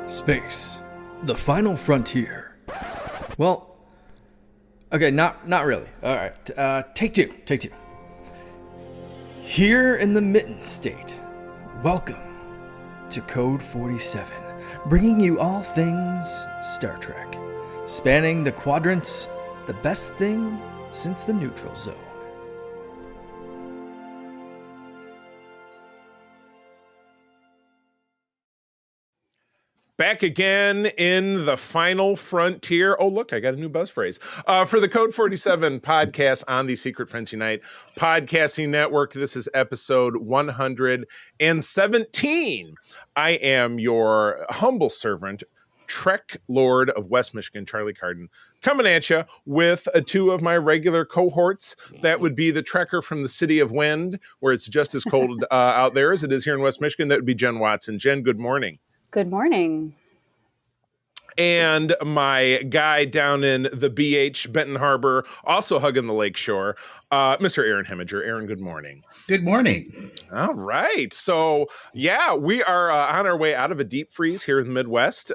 Space, the final frontier. Well, okay, not really. All right, take two. Here in the Mitten State, welcome to Code 47, bringing you all things Star Trek, spanning the quadrants, the best thing since the neutral zone. Back again in the final frontier. Oh, look, I got a new buzz phrase. For the Code 47 podcast on the Secret Friends Unite podcasting network. This is episode 117. I am your humble servant, Trek Lord of West Michigan, Charlie Carden, coming at you with two of my regular cohorts. That would be the Trekker from the City of Wind, where it's just as cold out there as it is here in West Michigan. That would be Jen Watson. Jen, good morning. Good morning. And my guy down in the BH, Benton Harbor, also hugging the lakeshore, Mr. Aaron Heminger. Aaron, good morning. Good morning. All right. So, yeah, we are on our way out of a deep freeze here in the Midwest.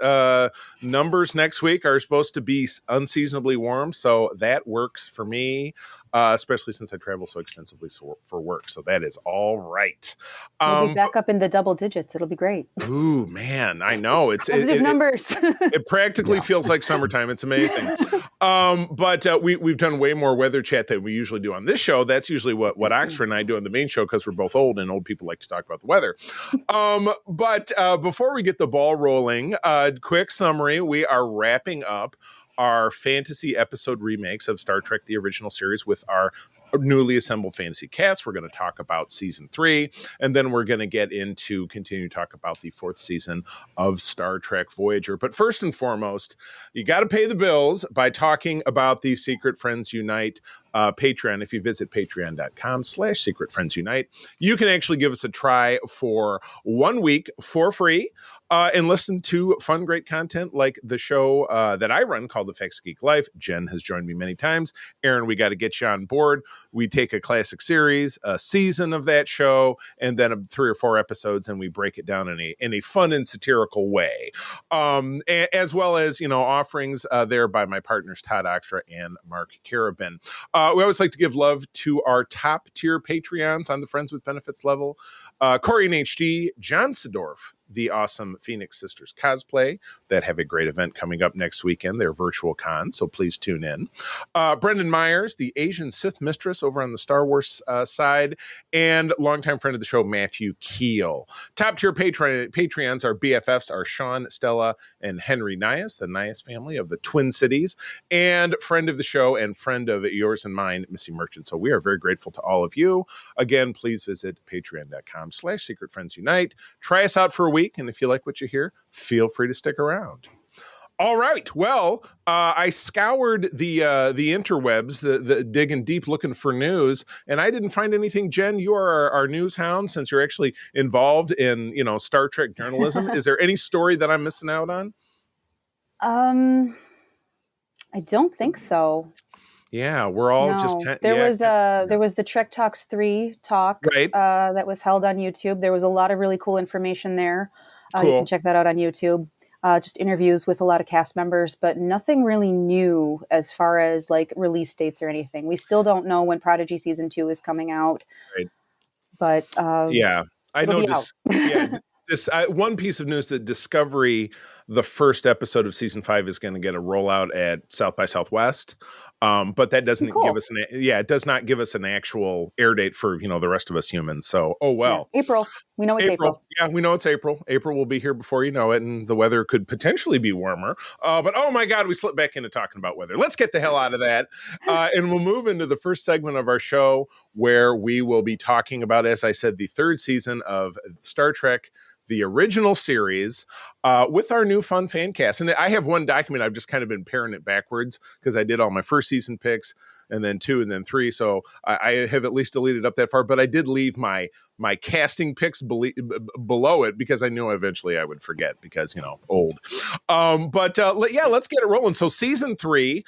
Numbers next week are supposed to be unseasonably warm, so that works for me, especially since I travel so extensively for work. So that is all right. We'll be back up in the double digits. It'll be great. Ooh, man, I know. It's positive numbers. It practically feels like summertime. It's amazing. But we've done way more weather chat than we usually do on this show. That's usually what Oxford and I do on the main show because we're both old and old people like to talk about the weather. But before we get the ball rolling, quick summary. We are wrapping up our fantasy episode remakes of Star Trek, the original series, with our newly assembled fantasy cast. We're going to talk about season 3, and then we're going to get into continue to talk about the 4th season of Star Trek Voyager. But first and foremost, you got to pay the bills by talking about the Secret Friends Unite Patreon. If you visit patreon.com/Secret Friends Unite, you can actually give us a try for 1 week for free. And listen to fun, great content like the show that I run called The Facts Geek Life. Jen has joined me many times. Aaron, we got to get you on board. We take a classic series, a season of that show, and then 3 or 4 episodes, and we break it down in a fun and satirical way. As well as, offerings there by my partners, Todd Oxtra and Mark Carabin. We always like to give love to our top tier Patreons on the Friends with Benefits level. Corey and HD, John Sedorf, the awesome Phoenix Sisters cosplay that have a great event coming up next weekend, their virtual con, so please tune in. Brendan Myers, the Asian Sith mistress over on the Star Wars side, and longtime friend of the show, Matthew Keel. Top tier Patreons, our BFFs are Sean, Stella, and Henry Nias, the Nias family of the Twin Cities, and friend of the show and friend of yours and mine, Missy Merchant. So we are very grateful to all of you. Again, please visit patreon.com/Secret Friends Unite. Try us out for a week. And if you like what you hear, feel free to stick around. All right. Well, I scoured the interwebs, the digging deep looking for news, and I didn't find anything. Jen, you are our news hound since you're actually involved in, Star Trek journalism. Is there any story that I'm missing out on? I don't think so. Yeah, we're all just there was the Trek Talks 3 talk, right, that was held on YouTube. There was a lot of really cool information there. Cool. You can check that out on YouTube. Just interviews with a lot of cast members, but nothing really new as far as like release dates or anything. We still don't know when Prodigy season 2 is coming out. Right. But yeah, I know this. Yeah. This one piece of news that Discovery, the first episode of season 5, is going to get a rollout at South by Southwest, but that doesn't give us it does not give us an actual air date for the rest of us humans. So yeah. April, we know it's April. Yeah, we know it's April. April will be here before you know it, and the weather could potentially be warmer. But oh my God, we slipped back into talking about weather. Let's get the hell out of that, and we'll move into the first segment of our show where we will be talking about, as I said, the 3rd season of Star Trek, the original series, with our new fun fan cast. And I have one document. I've just kind of been pairing it backwards because I did all my first season picks and then 2 and then 3. So I have at least deleted up that far, but I did leave my casting picks below it because I knew eventually I would forget because, old. But let's get it rolling. So season 3,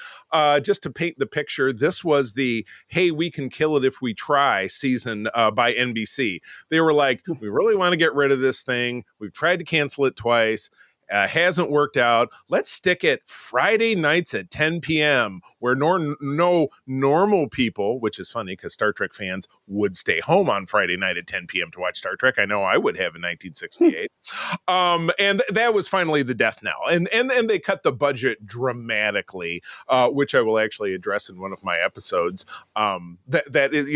just to paint the picture, this was the, hey, we can kill it if we try season by NBC. They were like, we really want to get rid of this thing. We've tried to cancel it twice. hasn't worked out. Let's stick it Friday nights at 10 p.m. where no normal people, which is funny because Star Trek fans would stay home on Friday night at 10 p.m. to watch Star Trek. I know I would have in 1968. And that was finally the death knell. And they cut the budget dramatically, which I will actually address in one of my episodes. That is,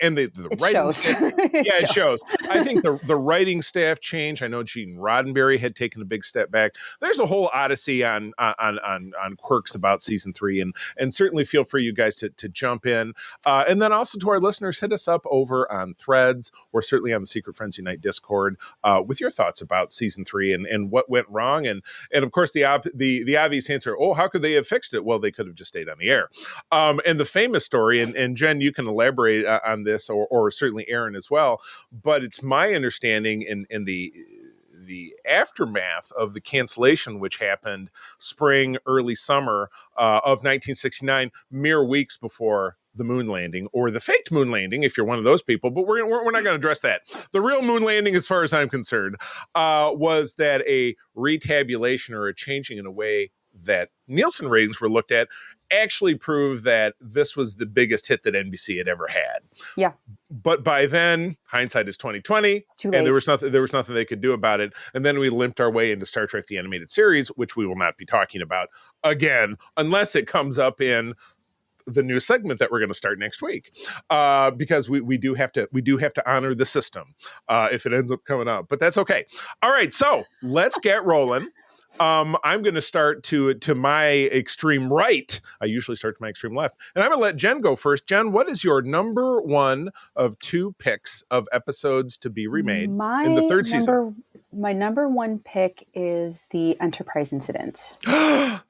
and the writing staff, it shows. I think the writing staff changed. I know Gene Roddenberry had taken a big step back. There's a whole odyssey on quirks about season 3, and certainly feel free, you guys, to jump in. And then also to our listeners, hit us up over on Threads or certainly on the Secret Friends Unite Discord with your thoughts about season 3 and what went wrong. And of course the obvious answer, how could they have fixed it? Well, they could have just stayed on the air. And the famous story, and Jen, you can elaborate on this, or certainly Aaron as well, but it's my understanding in the aftermath of the cancellation, which happened spring, early summer of 1969, mere weeks before the moon landing, or the faked moon landing, if you're one of those people, but we're not going to address that. The real moon landing, as far as I'm concerned, was that a retabulation or a changing in a way that Nielsen ratings were looked at actually proved that this was the biggest hit that NBC had ever had. Yeah. But by then, hindsight is 2020, and there was nothing they could do about it. And then we limped our way into Star Trek: The Animated Series, which we will not be talking about again, unless it comes up in the new segment that we're going to start next week, because we do have to honor the system if it ends up coming up. But that's okay. All right, so let's get rolling. I'm going to start to my extreme right. I usually start to my extreme left. And I'm going to let Jen go first. Jen, what is your number one of 2 picks of episodes to be remade in the 3rd season? My number 1 pick is the Enterprise incident.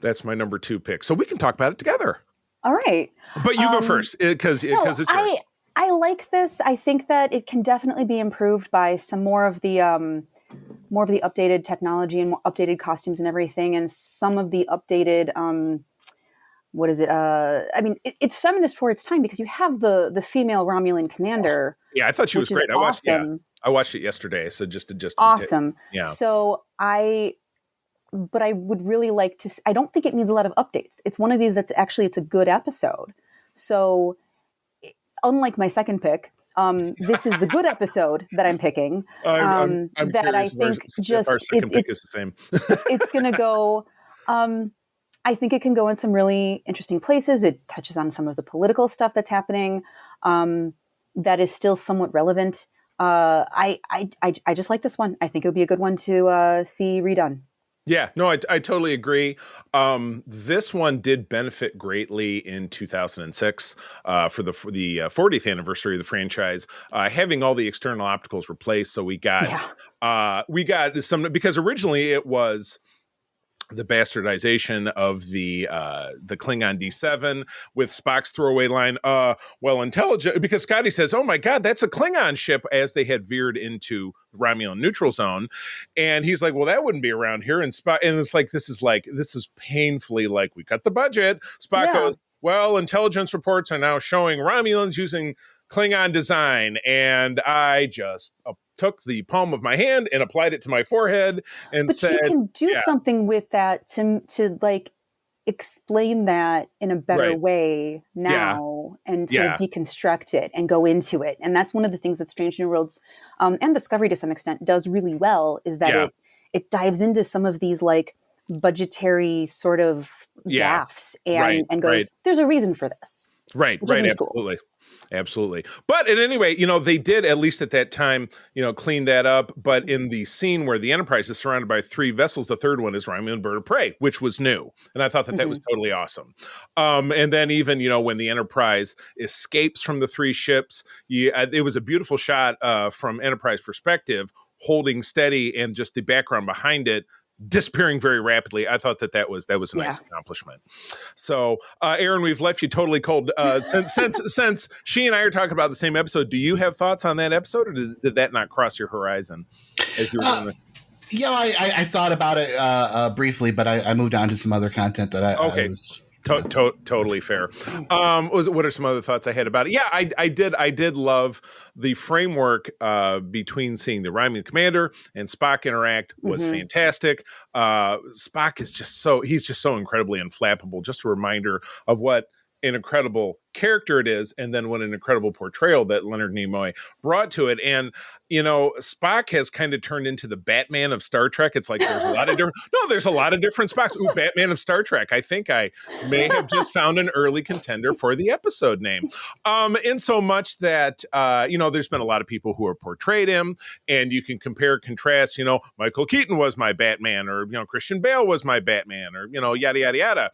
That's my number 2 pick. So we can talk about it together. All right. But you go first because it's yours. I like this. I think that it can definitely be improved by some more of the updated technology and more updated costumes and everything, and some of the updated it's feminist for its time, because you have the female Romulan commander. Yeah, I thought she was great. Awesome. I watched it yesterday, so just awesome. Yeah. So I would really like to. I don't think it needs a lot of updates. It's one of these it's a good episode. So unlike my second pick, this is the good episode that I'm picking. I'm that I think just our second pick is the same. It's going to go. I think it can go in some really interesting places. It touches on some of the political stuff that's happening that is still somewhat relevant. I just like this one. I think it would be a good one to see redone. Yeah, no, I totally agree. This one did benefit greatly in 2006 for the 40th anniversary of the franchise, having all the external opticals replaced. So we got some, because originally it was the bastardization of the Klingon D7 with Spock's throwaway line, intelligent, because Scotty says, "Oh my God, that's a Klingon ship," as they had veered into the Romulan neutral zone. And he's like, "Well, that wouldn't be around here." And Spock, and it's like, this is painfully like, we cut the budget. Spock goes, "Well, intelligence reports are now showing Romulans using Klingon design." And I just took the palm of my hand and applied it to my forehead and said, you can do something with that to like explain that in a better way now and sort of deconstruct it and go into it. And that's one of the things that Strange New Worlds and Discovery to some extent does really well, is that it dives into some of these like budgetary sort of gaffes and goes, there's a reason for this. Right, absolutely. Cool. Absolutely. But at any rate, they did, at least at that time, clean that up. But in the scene where the Enterprise is surrounded by 3 vessels, the third one is Romulan bird of prey, which was new. And I thought that was totally awesome. And then even, when the Enterprise escapes from the 3 ships, it was a beautiful shot from Enterprise perspective, holding steady, and just the background behind it disappearing very rapidly. I thought that was a nice accomplishment. So, Aaron, we've left you totally cold. Since she and I are talking about the same episode, do you have thoughts on that episode, or did that not cross your horizon as you were doing I thought about it briefly, but I moved on to some other content that I was Totally fair. What are some other thoughts I had about it? Yeah, I did love the framework between seeing the rhyming commander and Spock interact was fantastic. Spock is he's just so incredibly unflappable. Just a reminder of what an incredible character it is, and then what an incredible portrayal that Leonard Nimoy brought to it. And Spock has kind of turned into the Batman of Star Trek. It's like there's a lot of different Spocks. Ooh, Batman of Star Trek. I think I may have just found an early contender for the episode name. In so much that there's been a lot of people who have portrayed him, and you can compare contrast. Michael Keaton was my Batman, or Christian Bale was my Batman, or yada yada yada.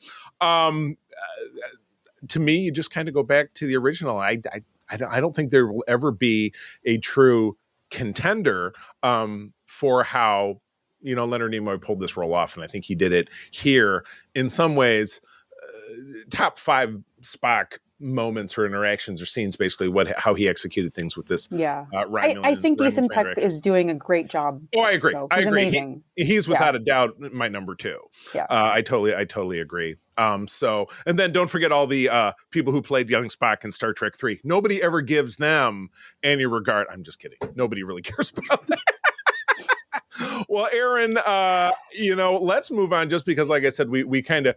To me, you just kind of go back to the original. I don't think there will ever be a true contender for how Leonard Nimoy pulled this role off, and I think he did it here. In some ways, top 5 Spock moments or interactions or scenes, basically how he executed things with this. Yeah, Rhino I think Ethan Peck is doing a great job. Oh, I agree. He's amazing. He's without a doubt my number 2. Yeah, I totally agree. And then don't forget all the people who played young Spock in Star Trek 3. Nobody ever gives them any regard. I'm just kidding. Nobody really cares about that. Well, Aaron, let's move on, just because, like I said, we kind of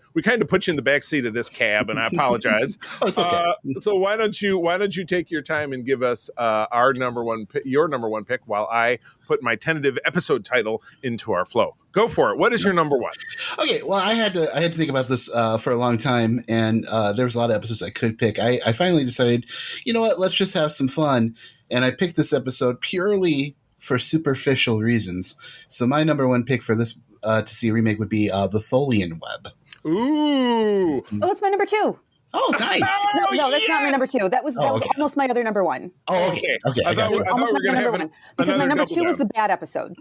put you in the back seat of this cab, and I apologize. Oh, it's okay. So why don't you take your time and give us your number one pick, while I put my tentative episode title into our flow. Go for it. What is your number 1? Okay, well, I had to think about this for a long time, and there was a lot of episodes I could pick. I finally decided, you know what? Let's just have some fun, and I picked this episode purely for superficial reasons. So my number 1 pick for this to see a remake would be the Tholian Web. Ooh! Oh, it's my number 2. Oh, nice. No, that's not my number 2. That was almost my other number 1. Oh, okay. I thought we were going to have because my number 2 was the bad episode.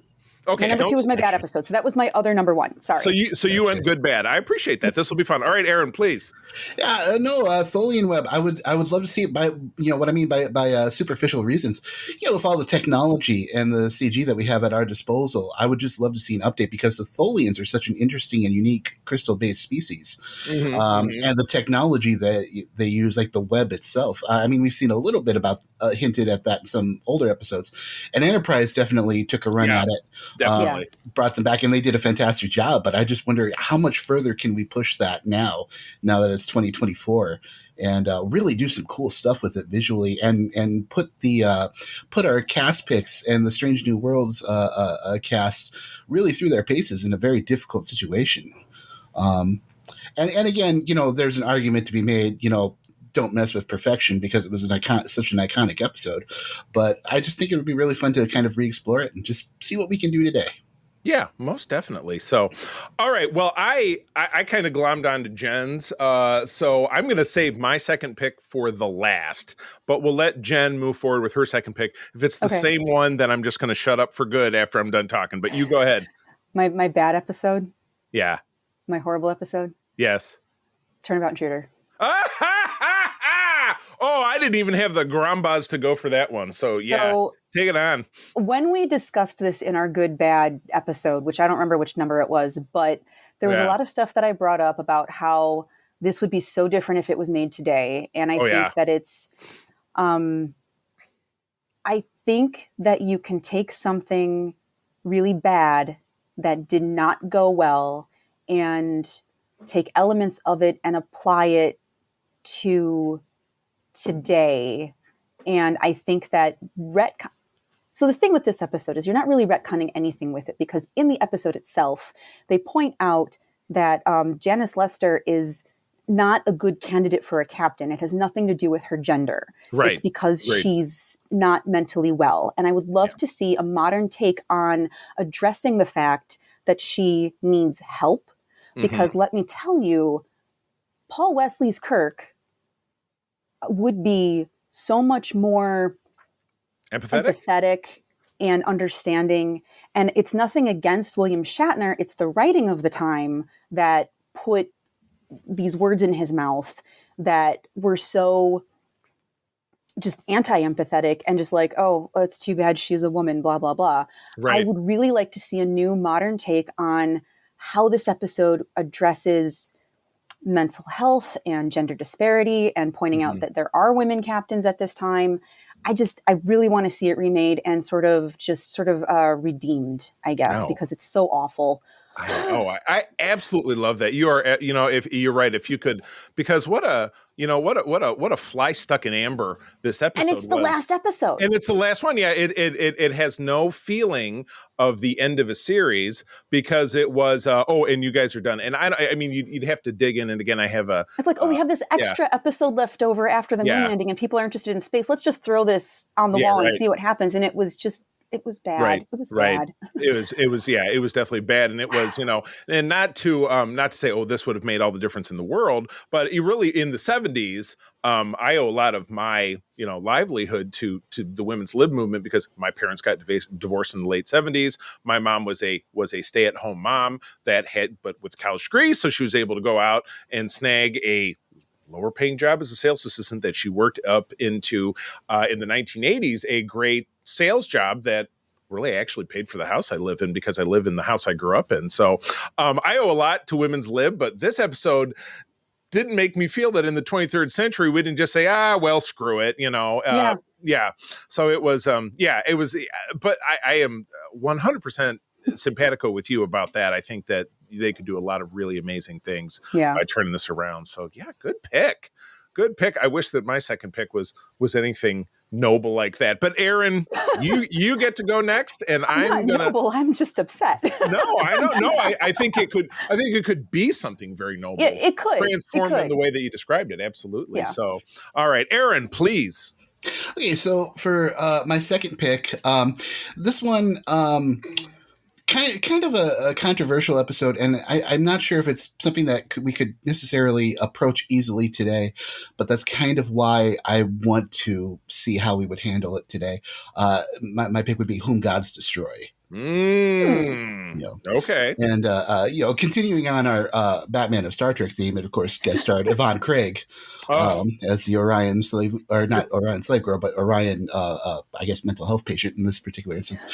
Okay, my number 2 was my bad episode, so that was my other number 1. Sorry. So you went good bad. I appreciate that. This will be fun. All right, Aaron, please. Yeah, Tholian Web. I would love to see it by what I mean by superficial reasons. With all the technology and the CG that we have at our disposal, I would just love to see an update, because the Tholians are such an interesting and unique crystal-based species, and the technology that they use, like the web itself. We've seen a little bit about hinted at that in some older episodes, and Enterprise definitely took a run at it. Definitely brought them back, and they did a fantastic job. But I just wonder how much further can we push that now that it's 2024, and really do some cool stuff with it visually, and put our cast picks and the Strange New Worlds cast really through their paces in a very difficult situation. And again, there's an argument to be made. Don't mess with perfection, because it was such an iconic episode. But I just think it would be really fun to kind of re-explore it and just see what we can do today. Yeah, most definitely. So, all right. Well, I kind of glommed onto Jen's. So I'm going to save my second pick for the last, but we'll let Jen move forward with her second pick. If it's the same one, then I'm just going to shut up for good after I'm done talking. But you go ahead. My bad episode? Yeah. My horrible episode? Yes. Turnabout Intruder. Oh, I didn't even have the Grambas to go for that one. So take it on. When we discussed this in our good bad episode, which I don't remember which number it was, but there was a lot of stuff that I brought up about how this would be so different if it was made today. And I think that it's, I think that you can take something really bad that did not go well and take elements of it and apply it to today. And I think that so the thing with this episode is you're not really retconning anything with it, because in the episode itself, they point out that Janice Lester is not a good candidate for a captain. It has nothing to do with her gender. Right. It's because she's not mentally well. And I would love to see a modern take on addressing the fact that she needs help. Because let me tell you, Paul Wesley's Kirk would be so much more empathetic and understanding. And it's nothing against William Shatner. It's the writing of the time that put these words in his mouth that were so just anti-empathetic and just like, oh, it's too bad she's a woman, blah, blah, blah. Right. I would really like to see a new modern take on how this episode addresses mental health and gender disparity and pointing out that there are women captains at this time. I really want to see it remade and sort of redeemed, I guess, because it's so awful. I absolutely love that. You are, if you're right, if you could, because what a fly stuck in amber this episode was. And it's the last episode. And it's the last one. Yeah. It has no feeling of the end of a series because it was, and you guys are done. And I mean, you'd have to dig in. And again, I have it's like, we have this extra episode left over after the moon landing and people are interested in space. Let's just throw this on the wall and see what happens. And it was bad. Right. It was bad. It was definitely bad. And it was, and not to say, this would have made all the difference in the world, but it really in the 70s, I owe a lot of my, livelihood to the women's lib movement because my parents got divorced in the late 70s. My mom was a stay-at-home mom but with college degrees. So she was able to go out and snag a lower paying job as a sales assistant that she worked up into in the 1980s, a great sales job that really actually paid for the house I live in because I live in the house I grew up in. So I owe a lot to women's lib, but this episode didn't make me feel that in the 23rd century, we didn't just say, screw it, Yeah. So it was, it was, but I am 100% simpatico with you about that. I think that they could do a lot of really amazing things by turning this around. So good pick. Good pick. I wish that my second pick was anything noble like that. But Aaron, you get to go next, and I'm not noble. I'm just upset. No, I don't know. I think it could be something very noble. It could transform in the way that you described it. Absolutely. Yeah. So, all right, Aaron, please. Okay, so for my second pick, this one. Kind of a controversial episode, and I'm not sure if it's something that we could necessarily approach easily today, but that's kind of why I want to see how we would handle it today. My pick would be Whom Gods Destroy. Okay. And, continuing on our Batman of Star Trek theme, it, of course, guest starred Yvonne Craig as the Orion slave, or not Orion slave girl, but Orion, I guess, mental health patient in this particular instance.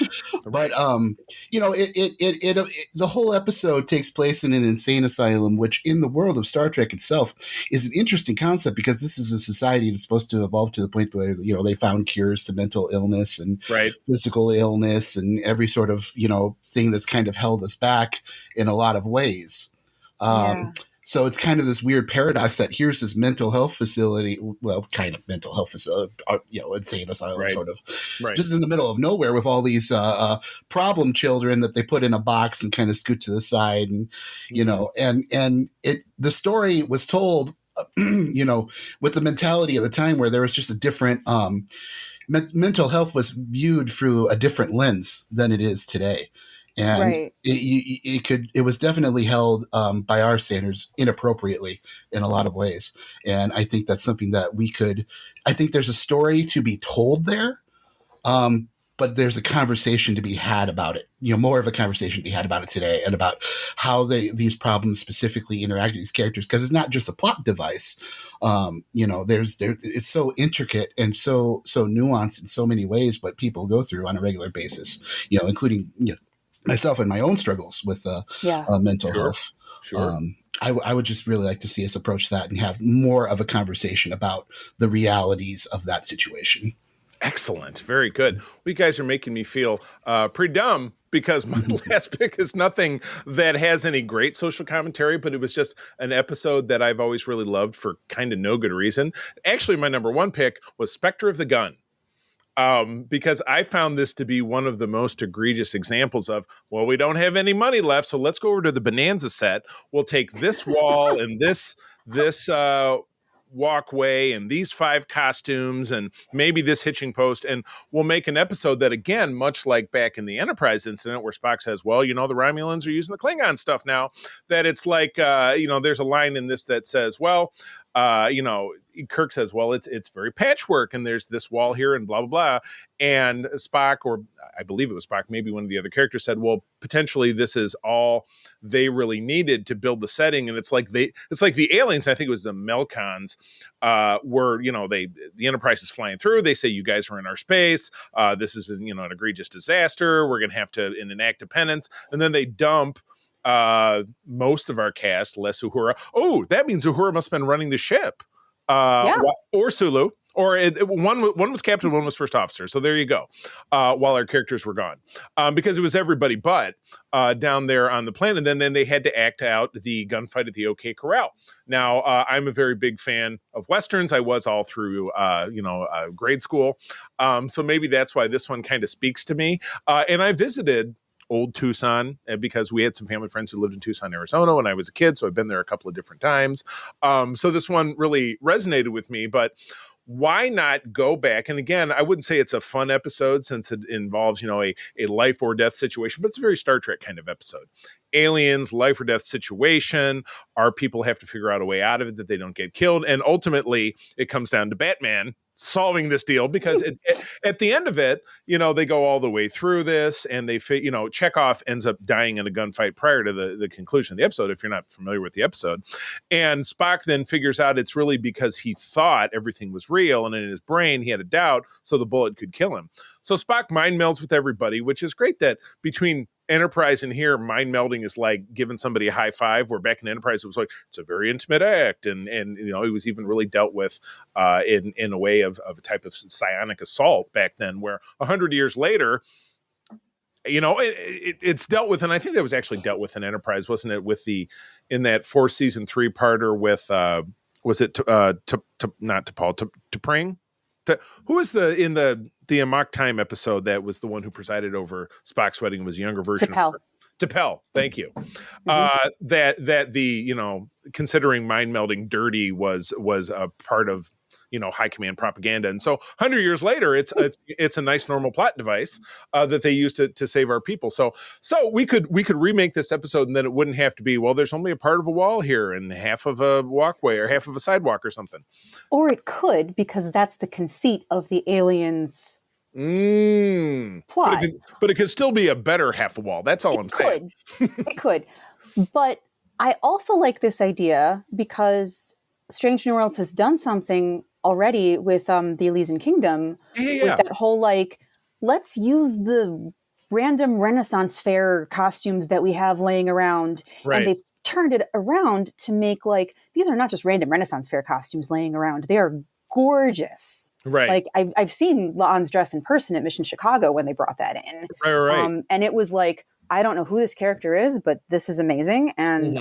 But, the whole episode takes place in an insane asylum, which in the world of Star Trek itself is an interesting concept because this is a society that's supposed to evolve to the point where, they found cures to mental illness and physical illness and every sort of, thing that's kind of held us back in a lot of ways. So it's kind of this weird paradox that here's this mental health facility, kind of mental health facility, insane asylum sort of, just in the middle of nowhere with all these problem children that they put in a box and kind of scoot to the side. And, the story was told, with the mentality of the time where there was just a different, mental health was viewed through a different lens than it is today. And it was definitely held by our standards inappropriately in a lot of ways. And I think that's something that I think there's a story to be told there, but there's a conversation to be had about it, more of a conversation to be had about it today and about how these problems specifically interact with these characters. Cause it's not just a plot device. It's so intricate and so nuanced in so many ways what people go through on a regular basis, including, myself and my own struggles with mental health. Sure. I would just really like to see us approach that and have more of a conversation about the realities of that situation. Excellent. Very good. Well, you guys are making me feel pretty dumb because my last pick is nothing that has any great social commentary, but it was just an episode that I've always really loved for kind of no good reason. Actually, my number one pick was Spectre of the Gun. Because I found this to be one of the most egregious examples of, we don't have any money left, so let's go over to the Bonanza set. We'll take this wall and this walkway and these 5 costumes and maybe this hitching post, and we'll make an episode that, again, much like back in the Enterprise incident where Spock says, the Romulans are using the Klingon stuff now, that it's like, there's a line in this that says, Kirk says, it's very patchwork and there's this wall here and blah, blah, blah. And Spock, or I believe it was Spock, maybe one of the other characters said, potentially this is all they really needed to build the setting. And it's like the aliens, I think it was the Melkons, were, the Enterprise is flying through. They say, you guys are in our space. This is, an egregious disaster. We're going to have to enact a penance. And then they dump most of our cast, less Uhura. Oh, that means Uhura must have been running the ship. Or Sulu. Or one was captain, one was first officer. So there you go. While our characters were gone, because it was everybody but down there on the planet. And then they had to act out the gunfight at the OK Corral. Now, I'm a very big fan of westerns. I was all through grade school, so maybe that's why this one kind of speaks to me. And I visited old Tucson because we had some family friends who lived in Tucson, Arizona when I was a kid. So I've been there a couple of different times. So this one really resonated with me, but why not go back? And again, I wouldn't say it's a fun episode since it involves, a life or death situation, but it's a very Star Trek kind of episode. Aliens, life or death situation. Our people have to figure out a way out of it that they don't get killed. And ultimately, it comes down to Batman solving this deal because at the end of it, they go all the way through this and they, Chekhov ends up dying in a gunfight prior to the conclusion of the episode, if you're not familiar with the episode. And Spock then figures out it's really because he thought everything was real and in his brain he had a doubt, so the bullet could kill him. So Spock mind melds with everybody, which is great that between Enterprise and here, mind melding is like giving somebody a high five, where back in Enterprise it was like it's a very intimate act, and it was even really dealt with in a way of a type of psionic assault back then, where 100 years later, it's dealt with, and I think that was actually dealt with in Enterprise, wasn't it? In that 4-season 3-parter with was it not T'Pol, T'Pring? Who was in the Amok Time episode that was the one who presided over Spock's wedding, was a younger version T'Pel. of T'Pel, thank you. That the considering mind melding dirty was a part of high command propaganda, and so 100 years later, it's a nice normal plot device that they use to save our people. So we could remake this episode, and then it wouldn't have to be, well, there's only a part of a wall here and half of a walkway or half of a sidewalk or something. Or it could, because that's the conceit of the aliens plot. But it could still be a better half a wall. That's all I'm saying. It could. But I also like this idea because Strange New Worlds has done something already with the Elysian Kingdom. With that whole, let's use the random Renaissance fair costumes that we have laying around. Right. And they've turned it around to make, these are not just random Renaissance fair costumes laying around. They are gorgeous. Right. I've seen La'an's dress in person at Mission Chicago when they brought that in. Right. And it was I don't know who this character is, but this is amazing. And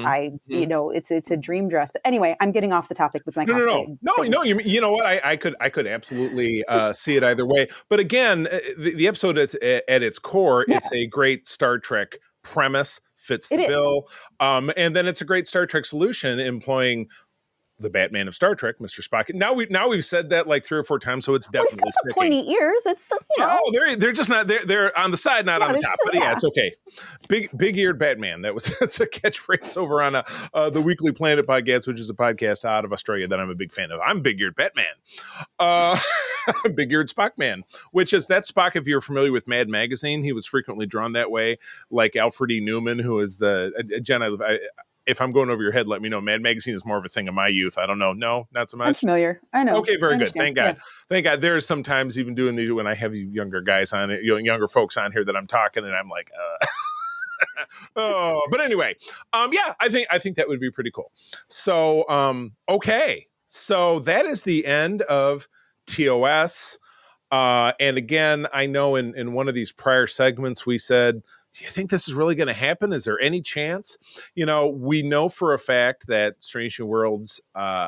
it's a dream dress. But anyway, I'm getting off the topic with my cosplay. No. You know what? I could absolutely see it either way. But again, the episode at its core, it's a great Star Trek premise, fits the bill. And then it's a great Star Trek solution employing the Batman of Star Trek, Mr. Spock. Now we've said that 3 or 4 times, so it's definitely he's got the pointy ears. It's Oh, they're just not they're on the side, not on the top. But it's okay. Big eared Batman. That's a catchphrase over on the Weekly Planet podcast, which is a podcast out of Australia that I'm a big fan of. I'm big eared Batman. Big eared Spock man, which is that Spock. If you're familiar with Mad Magazine, he was frequently drawn that way, like Alfred E. Newman, who is Jen. If I'm going over your head, let me know. Mad Magazine is more of a thing of my youth. I don't know. No, not so much. I'm familiar. I know. Okay, very good. Thank God. Yeah. Thank God. There's sometimes even doing these when I have younger guys on it, younger folks on here that I'm talking, and I'm like, but anyway, I think that would be pretty cool. So, okay, so that is the end of TOS. And again, I know in one of these prior segments we said, do you think this is really going to happen? Is there any chance? We know for a fact that Strange New Worlds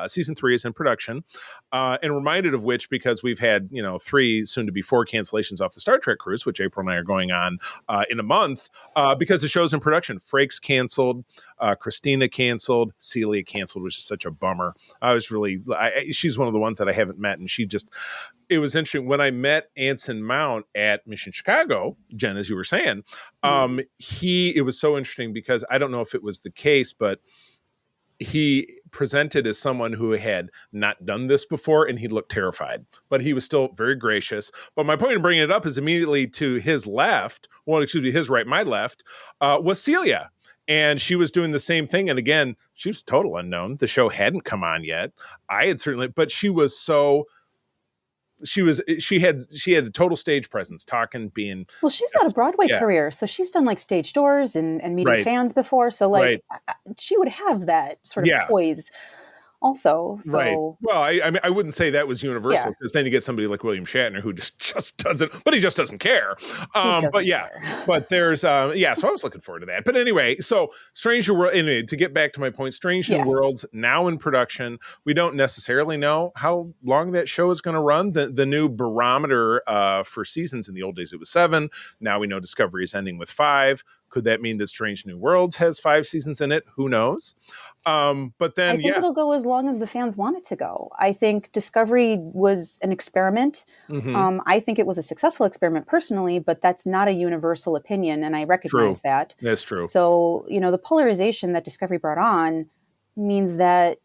season 3 is in production, and reminded of which because we've had 3, soon to be 4 cancellations off the Star Trek cruise, which April and I are going on in a month because the show's in production. Frakes canceled, Christina canceled, Celia canceled, which is such a bummer. She's one of the ones that I haven't met, and it was interesting when I met Anson Mount at Mission Chicago, Jen, as you were saying. It was so interesting because I don't know if it was the case, but he presented as someone who had not done this before, and he looked terrified, but he was still very gracious. But my point in bringing it up is immediately to his left, his right, my left, was Celia. And she was doing the same thing. And again, she was total unknown. The show hadn't come on yet. I had certainly, but she was so she had the total stage presence, talking, being. Well, she's got a Broadway career, so she's done like stage doors and meeting fans before. So like she would have that sort of poise also. So well, I mean, I wouldn't say that was universal, because then you get somebody like William Shatner who just doesn't, but he just doesn't care. But there's so I was looking forward to that. But anyway, so Strange New World, anyway, to get back to my point, Strange New Worlds now in production. We don't necessarily know how long that show is going to run. The new barometer for seasons, in the old days it was 7. Now we know Discovery is ending with 5. Could that mean that Strange New Worlds has 5 seasons in it? Who knows? But then, I think it'll go as long as the fans want it to go. I think Discovery was an experiment. Mm-hmm. I think it was a successful experiment personally, but that's not a universal opinion, and I recognize that. That's true. So, the polarization that Discovery brought on means that,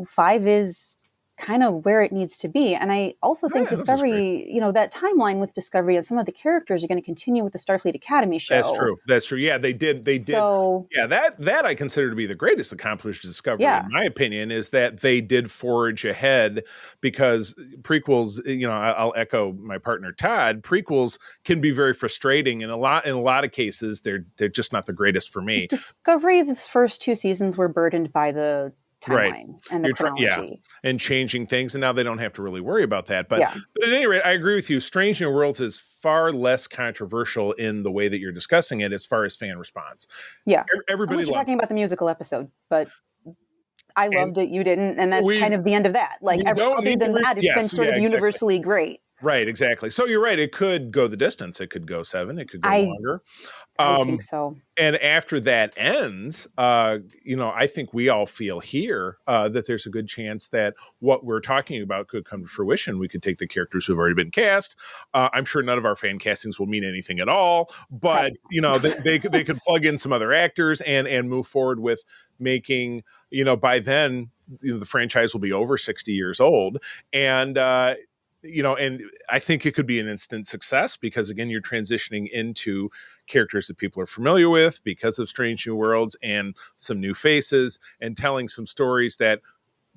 5 is kind of where it needs to be. And I also think Discovery, that timeline with Discovery and some of the characters are going to continue with the Starfleet Academy show. That's true. Yeah, they did. So, yeah, that I consider to be the greatest accomplishment of Discovery, in my opinion, is that they did forge ahead, because prequels, I'll echo my partner Todd, prequels can be very frustrating. In a lot of cases, they're just not the greatest for me. Discovery, the first 2 seasons were burdened by the timeline and the chronology. And changing things, and now they don't have to really worry about that. But at any rate, I agree with you. Strange New Worlds is far less controversial in the way that you're discussing it as far as fan response. Yeah. Everybody you're talking about the musical episode, but I loved it, you didn't, and that's kind of the end of that. Like, other than that, it's been sort of universally great. Right, exactly. So you're right. It could go the distance. It could go 7. It could go longer. I think so. And after that ends, I think we all feel here that there's a good chance that what we're talking about could come to fruition. We could take the characters who've already been cast. I'm sure none of our fan castings will mean anything at all, but they could plug in some other actors and move forward with making. By then, the franchise will be over 60 years old, and I think it could be an instant success, because again, you're transitioning into characters that people are familiar with because of Strange New Worlds, and some new faces, and telling some stories that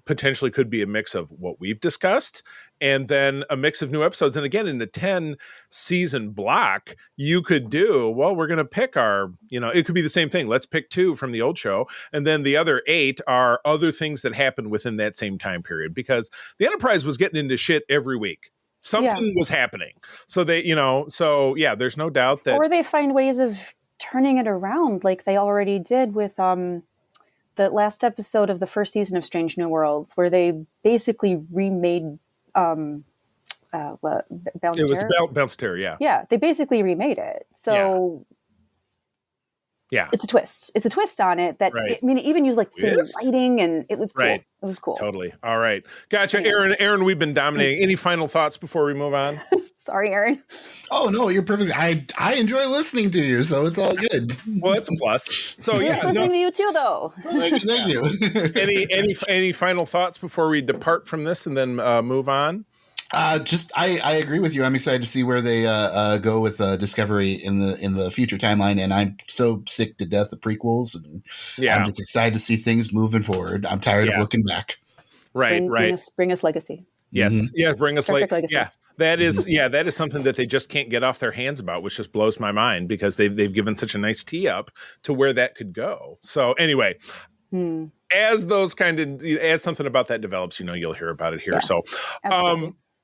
potentially could be a mix of what we've discussed, and then a mix of new episodes. And again, in the 10 season block, you could do, we're going to pick our, it could be the same thing. Let's pick 2 from the old show. And then the other 8 are other things that happened within that same time period, because the Enterprise was getting into shit every week. Something was happening. So there's no doubt that. Or they find ways of turning it around, like they already did with, the last episode of the first season of Strange New Worlds, where they basically remade Balance It was Balance Terror, yeah. Yeah, they basically remade it. So it's a twist. It's a twist on it that, it even used like same lighting, and it was cool. Right. It was cool. Totally. All right. Gotcha. Aaron, we've been dominating. Any final thoughts before we move on? Sorry, Aaron. Oh, no, you're perfect. I enjoy listening to you, so it's all good. Well, that's a plus. So listening to you too, though. Thank you. Any final thoughts before we depart from this and then move on? I agree with you. I'm excited to see where they go with Discovery in the future timeline, and I'm so sick to death of prequels, and I'm just excited to see things moving forward. I'm tired of looking back. Right. Bring us legacy. Yes. Mm-hmm. Yeah. Bring us legacy. Yeah. That is, Mm-hmm. that is something that they just can't get off their hands about, which just blows my mind, because they've given such a nice tee up to where that could go. So anyway, as something about that develops, you'll hear about it here. Yeah, so,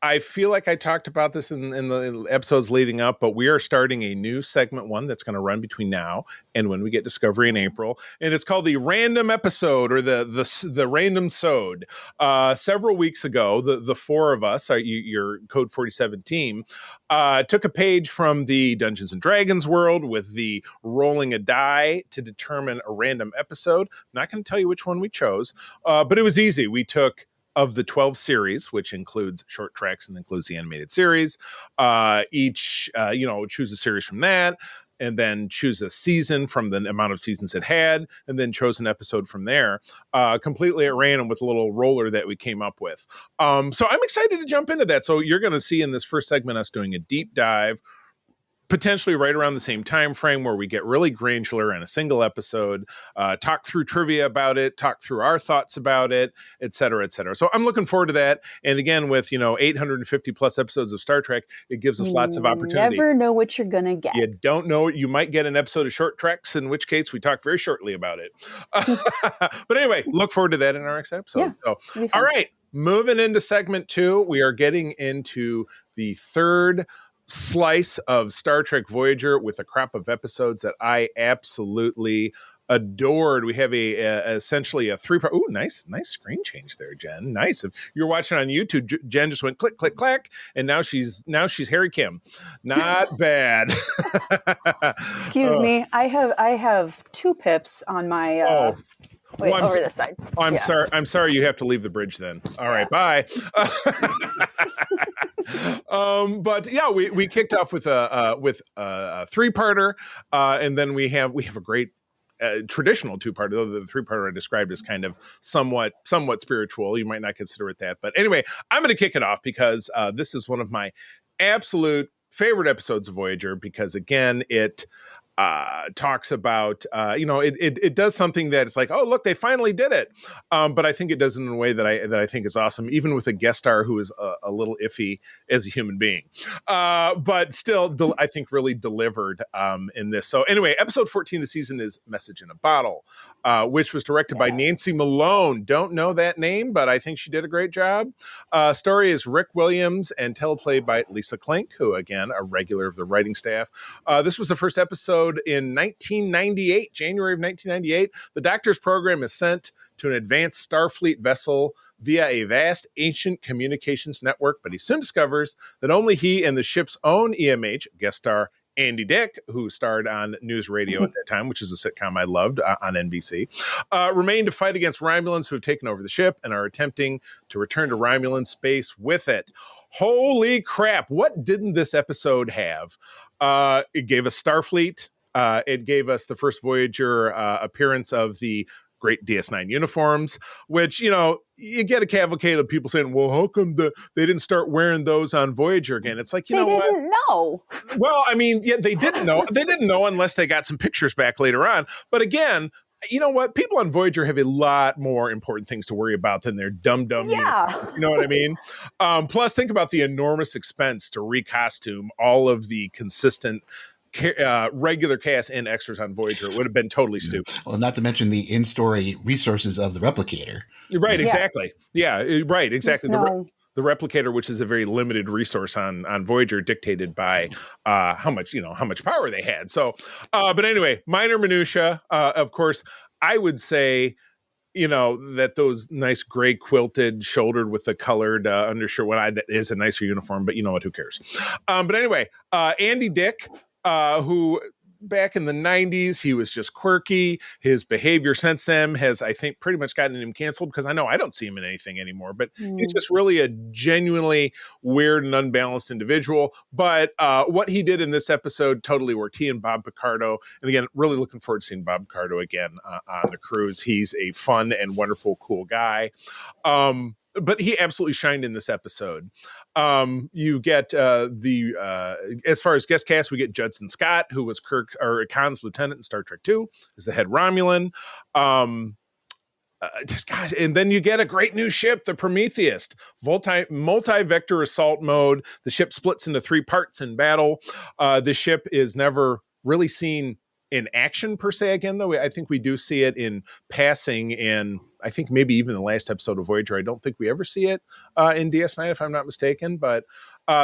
I feel like I talked about this in the episodes leading up, but we are starting a new segment 1 that's going to run between now and when we get Discovery in April, and it's called the Random Episode, or the Random Sode. Several weeks ago, the 4 of us, your Code 47 team, took a page from the Dungeons and Dragons world with the rolling a die to determine a random episode. I'm not going to tell you which one we chose, but it was easy. We took, of the 12 series, which includes short tracks and includes the animated series, each, choose a series from that, and then choose a season from the amount of seasons it had, and then chose an episode from there, completely at random with a little roller that we came up with. So I'm excited to jump into that. So you're going to see in this first segment us doing a deep dive, potentially right around the same time frame where we get really granular in a single episode, talk through trivia about it, talk through our thoughts about it, et cetera, et cetera. So I'm looking forward to that. And again, with 850 plus episodes of Star Trek, it gives us lots of opportunity. You never know what you're gonna get. You don't know. You might get an episode of Short Treks, in which case we talk very shortly about it. But anyway, look forward to that in our next episode. Yeah, so, all right, moving into segment 2, we are getting into the third slice of Star Trek Voyager with a crop of episodes that I absolutely adored. We have essentially a 3-part. Ooh, nice screen change there, Jen. Nice. If you're watching on YouTube, Jen just went click, click, clack, and now she's Harry Kim. Not bad. Excuse me. I have 2 pips on my. Wait, over this side. I'm sorry. You have to leave the bridge then. All right, bye. But yeah, we kicked off with a 3-parter, and then we have a great traditional 2-parter. Though the 3-parter I described as kind of somewhat spiritual. You might not consider it that, but anyway, I'm going to kick it off because this is one of my absolute favorite episodes of Voyager because again it talks about, it does something that it's like, oh, look, they finally did it. But I think it does it in a way that I think is awesome, even with a guest star who is a little iffy as a human being. But still, I think really delivered in this. So anyway, episode 14 of the season is Message in a Bottle, which was directed by Nancy Malone. Don't know that name, but I think she did a great job. Story is Rick Williams and teleplay by Lisa Klink, who, again, a regular of the writing staff. This was the first episode in 1998, January of 1998. The Doctor's program is sent to an advanced Starfleet vessel via a vast ancient communications network, but he soon discovers that only he and the ship's own EMH, guest star Andy Dick, who starred on News Radio at that time, which is a sitcom I loved on NBC, remain to fight against Romulans who have taken over the ship and are attempting to return to Romulan space with it. Holy crap, what didn't this episode have? It gave us Starfleet. It gave us the first Voyager appearance of the great DS9 uniforms, which, you get a cavalcade of people saying, well, how come they didn't start wearing those on Voyager again? It's like, they didn't know. Well, I mean, yeah, they didn't know. They didn't know unless they got some pictures back later on. But again, you know what? People on Voyager have a lot more important things to worry about than their dumb uniforms. You know what I mean? Plus, think about the enormous expense to recostume all of the consistent regular cast and extras on Voyager. It would have been totally stupid. Well, not to mention the in-story resources of the replicator. Right, exactly. Yeah, right, exactly. The replicator, which is a very limited resource on Voyager, dictated by how much power they had. So, but anyway, minor minutia. Of course, I would say, that those nice gray quilted, shouldered with the colored undershirt. That is a nicer uniform, but you know what? Who cares? But anyway, Andy Dick. Who back in the 90s, he was just quirky. His behavior since then has, I think, pretty much gotten him canceled because I know I don't see him in anything anymore, but he's just really a genuinely weird and unbalanced individual. But what he did in this episode totally worked. He and Bob Picardo, and again, really looking forward to seeing Bob Picardo again on the cruise. He's a fun and wonderful, cool guy. But he absolutely shined in this episode. You get as far as guest cast, we get Judson Scott, who was Khan's lieutenant in Star Trek II, is the head Romulan. And then you get a great new ship, the Prometheus, multi-vector assault mode. The ship splits into 3 parts in battle. The ship is never really seen in action per se again, though. I think we do see it in passing in, I think maybe even the last episode of Voyager. I don't think we ever see it in DS9, if I'm not mistaken, but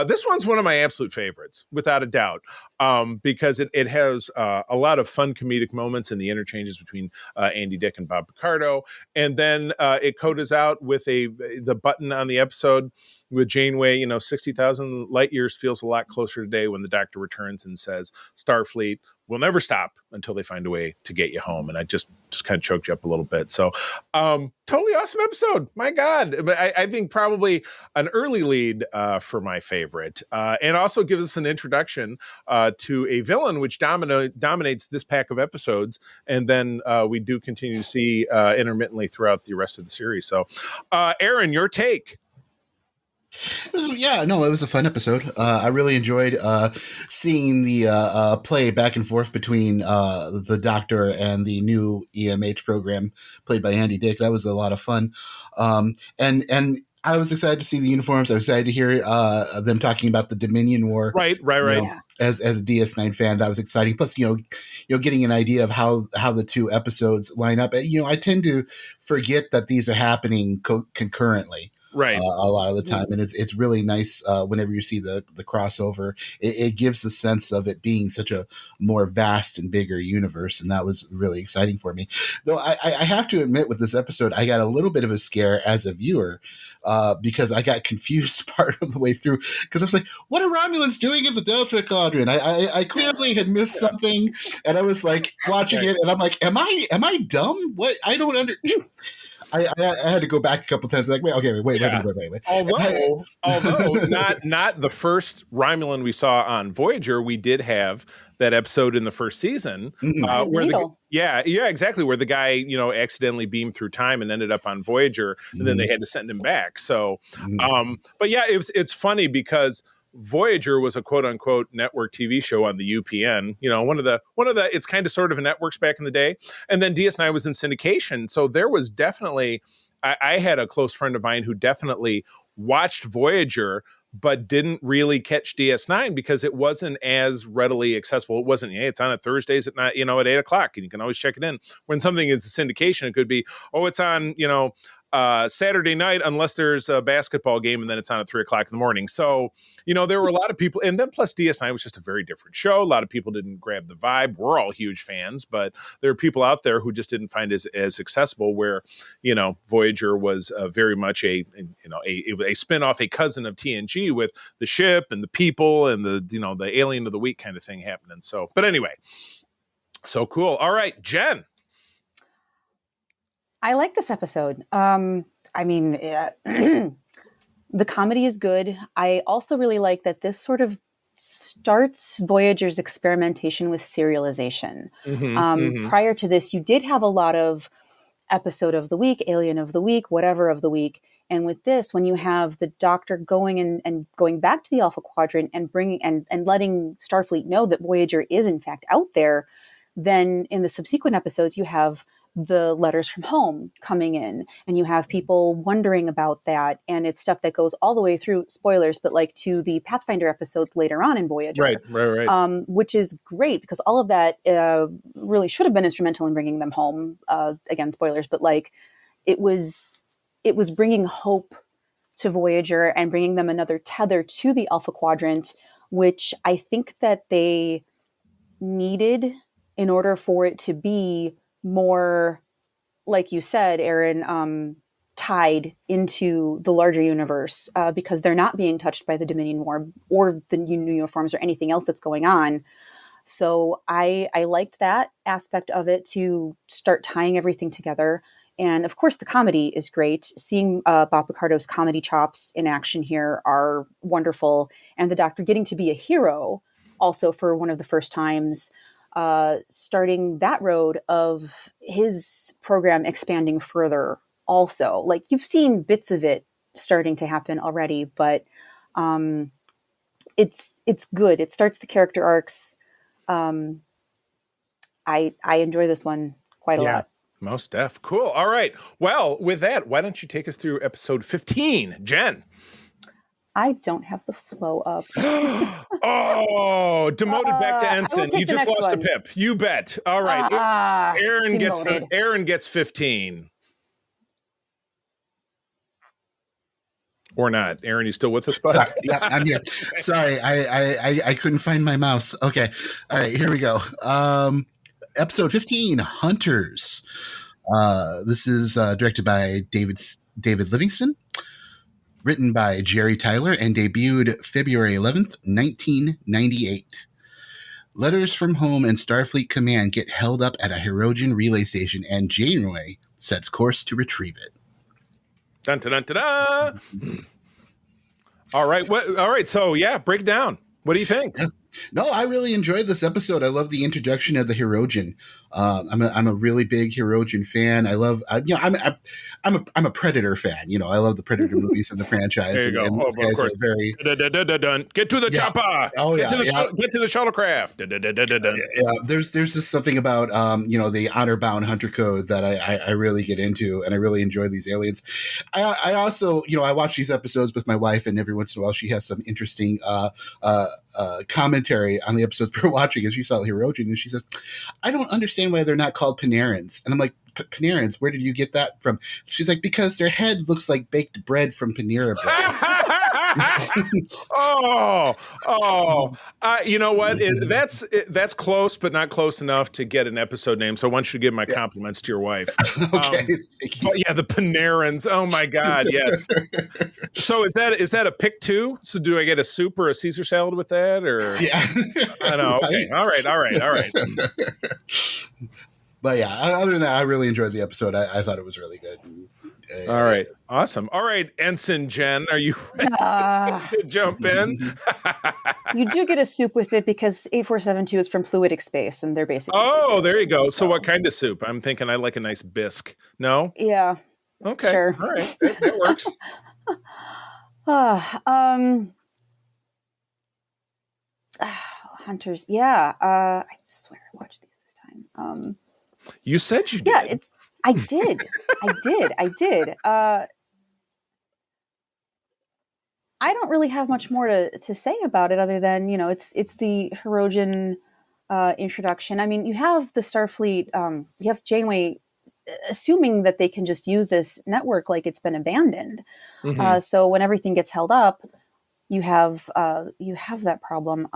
this one's one of my absolute favorites, without a doubt, because it has a lot of fun comedic moments in the interchanges between Andy Dick and Bob Picardo. And then it codas out with the button on the episode with Janeway, 60,000 light years feels a lot closer today, when the Doctor returns and says, Starfleet will never stop until they find a way to get you home. And I just kind of choked you up a little bit. So totally awesome episode. My God. But I think probably an early lead for my favorite. And also gives us an introduction to a villain which dominates this pack of episodes. And then we do continue to see intermittently throughout the rest of the series. So Aaron, your take. It was a fun episode. I really enjoyed seeing the play back and forth between the Doctor and the new EMH program played by Andy Dick. That was a lot of fun. And I was excited to see the uniforms. I was excited to hear them talking about the Dominion War. Right. Yeah. As a DS9 fan, that was exciting. Plus, getting an idea of how the two episodes line up. I tend to forget that these are happening concurrently. Right. A lot of the time, and it's really nice whenever you see the crossover. It gives the sense of it being such a more vast and bigger universe, and that was really exciting for me. Though I have to admit, with this episode, I got a little bit of a scare as a viewer because I got confused part of the way through, because I was like, "What are Romulans doing in the Delta Quadrant?" I clearly had missed something, and I was like watching it, and I'm like, "Am I dumb? What? I don't understand." I had to go back a couple times. Like, wait. Although not the first Romulan we saw on Voyager, we did have that episode in the first season where exactly, where the guy accidentally beamed through time and ended up on Voyager, and then they had to send him back. So, but yeah, it's funny because Voyager was a quote unquote network TV show on the UPN, one of the it's kind of sort of a networks back in the day. And then DS9 was in syndication. So there was definitely, I had a close friend of mine who definitely watched Voyager, but didn't really catch DS9 because it wasn't as readily accessible. It wasn't, it's on at Thursdays at night, at 8:00, and you can always check it in. When something is a syndication, it could be, it's on, Saturday night, unless there's a basketball game, and then it's on at 3:00 in the morning. So, there were a lot of people, and then plus DS9 was just a very different show. A lot of people didn't grab the vibe. We're all huge fans, but there are people out there who just didn't find it as accessible, where, Voyager was very much a spinoff, a cousin of TNG with the ship and the people and the alien of the week kind of thing happening. So, but anyway, so cool. All right, Jen. I like this episode. The comedy is good. I also really like that this sort of starts Voyager's experimentation with serialization. Prior to this, you did have a lot of episode of the week, alien of the week, whatever of the week. And with this, when you have the Doctor going and going back to the Alpha Quadrant and bringing and letting Starfleet know that Voyager is in fact out there, then in the subsequent episodes, you have the letters from home coming in, and you have people wondering about that. And it's stuff that goes all the way through, spoilers, but like to the Pathfinder episodes later on in Voyager. Right. Which is great because all of that really should have been instrumental in bringing them home. Again, spoilers, but like it was bringing hope to Voyager and bringing them another tether to the Alpha Quadrant, which I think that they needed in order for it to be more, like you said, Aaron, tied into the larger universe, because they're not being touched by the Dominion War or the new uniforms or anything else that's going on. So I liked that aspect of it to start tying everything together. And of course, the comedy is great. Seeing Bob Picardo's comedy chops in action here are wonderful. And the Doctor getting to be a hero also for one of the first times, starting that road of his program expanding further also. Like, you've seen bits of it starting to happen already, but it's good. It starts the character arcs. I enjoy this one quite a lot. Most def. Cool. All right. Well, with that, why don't you take us through episode 15, Jen? I don't have the flow up. Oh, demoted back to ensign. You just lost a pip. You bet. All right. Aaron gets 15. Or not. Aaron, you still with us, bud? Sorry. Yeah, I'm here. Sorry, I couldn't find my mouse. Okay. All right, here we go. Episode 15, Hunters. This is directed by David Livingston, written by Jerry Tyler, and debuted February 11th, 1998. Letters from home and Starfleet Command get held up at a Hirogen relay station, and Janeway sets course to retrieve it. Dun, dun, dun, dun, dun. All right. All right. So, break it down. What do you think? No, I really enjoyed this episode. I love the introduction of the Hirogen. I'm a really big Hirogen fan. I'm a Predator fan. You know, I love the Predator movies and the franchise. There you go. And these of guys course. are very. Get to the chopper. Oh Get yeah. Get to the shuttlecraft. Yeah, there's just something about the honor bound hunter code that I really get into, and I really enjoy these aliens. I also I watch these episodes with my wife, and every once in a while she has some interesting commentary on the episodes we're watching, and she saw Hirogen, and she says, "I don't understand why they're not called Panarans," and I'm like, "Panarans? Where did you get that from?" She's like, "Because their head looks like baked bread from Panera Bread." You know what? That's close, but not close enough to get an episode name. So I want you to give my compliments to your wife. Okay, thank you. Yeah, the Panarans. Oh my God, yes. So is that a pick too? So do I get a soup or a Caesar salad with that, or Yeah, I know. Okay, all right. But yeah, other than that, I really enjoyed the episode. I thought it was really good. All right, awesome. All right, Ensign Jen, are you ready to jump in? You do get a soup with it because 8472 is from fluidic space, and they're basically. Oh, there you go. So what kind of soup? I'm thinking I like a nice bisque. No? Yeah. Okay. Sure. All right. That works. Hunters. Yeah. I swear I watched these this time. You said you did. Yeah, I did. I did. I don't really have much more to say about it other than, it's the Hirogen introduction. I mean, you have the Starfleet, you have Janeway assuming that they can just use this network like it's been abandoned. Mm-hmm. So when everything gets held up, you have that problem.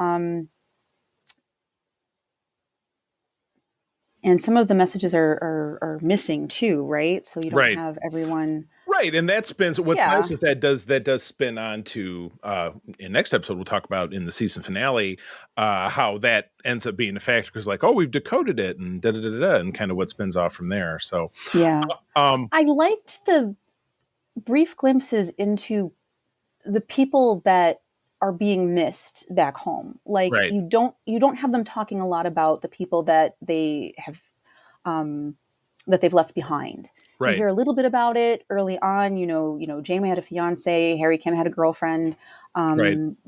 And some of the messages are missing too, right? So you don't have everyone. Right, and that spins. What's nice is that does spin on to in next episode we'll talk about in the season finale how that ends up being a factor because we've decoded it and and kind of what spins off from there. So yeah, I liked the brief glimpses into the people that are being missed back home. You don't have them talking a lot about the people that they have that they've left behind. Right. You hear a little bit about it early on. Janeway had a fiance, Harry Kim had a girlfriend. Paris's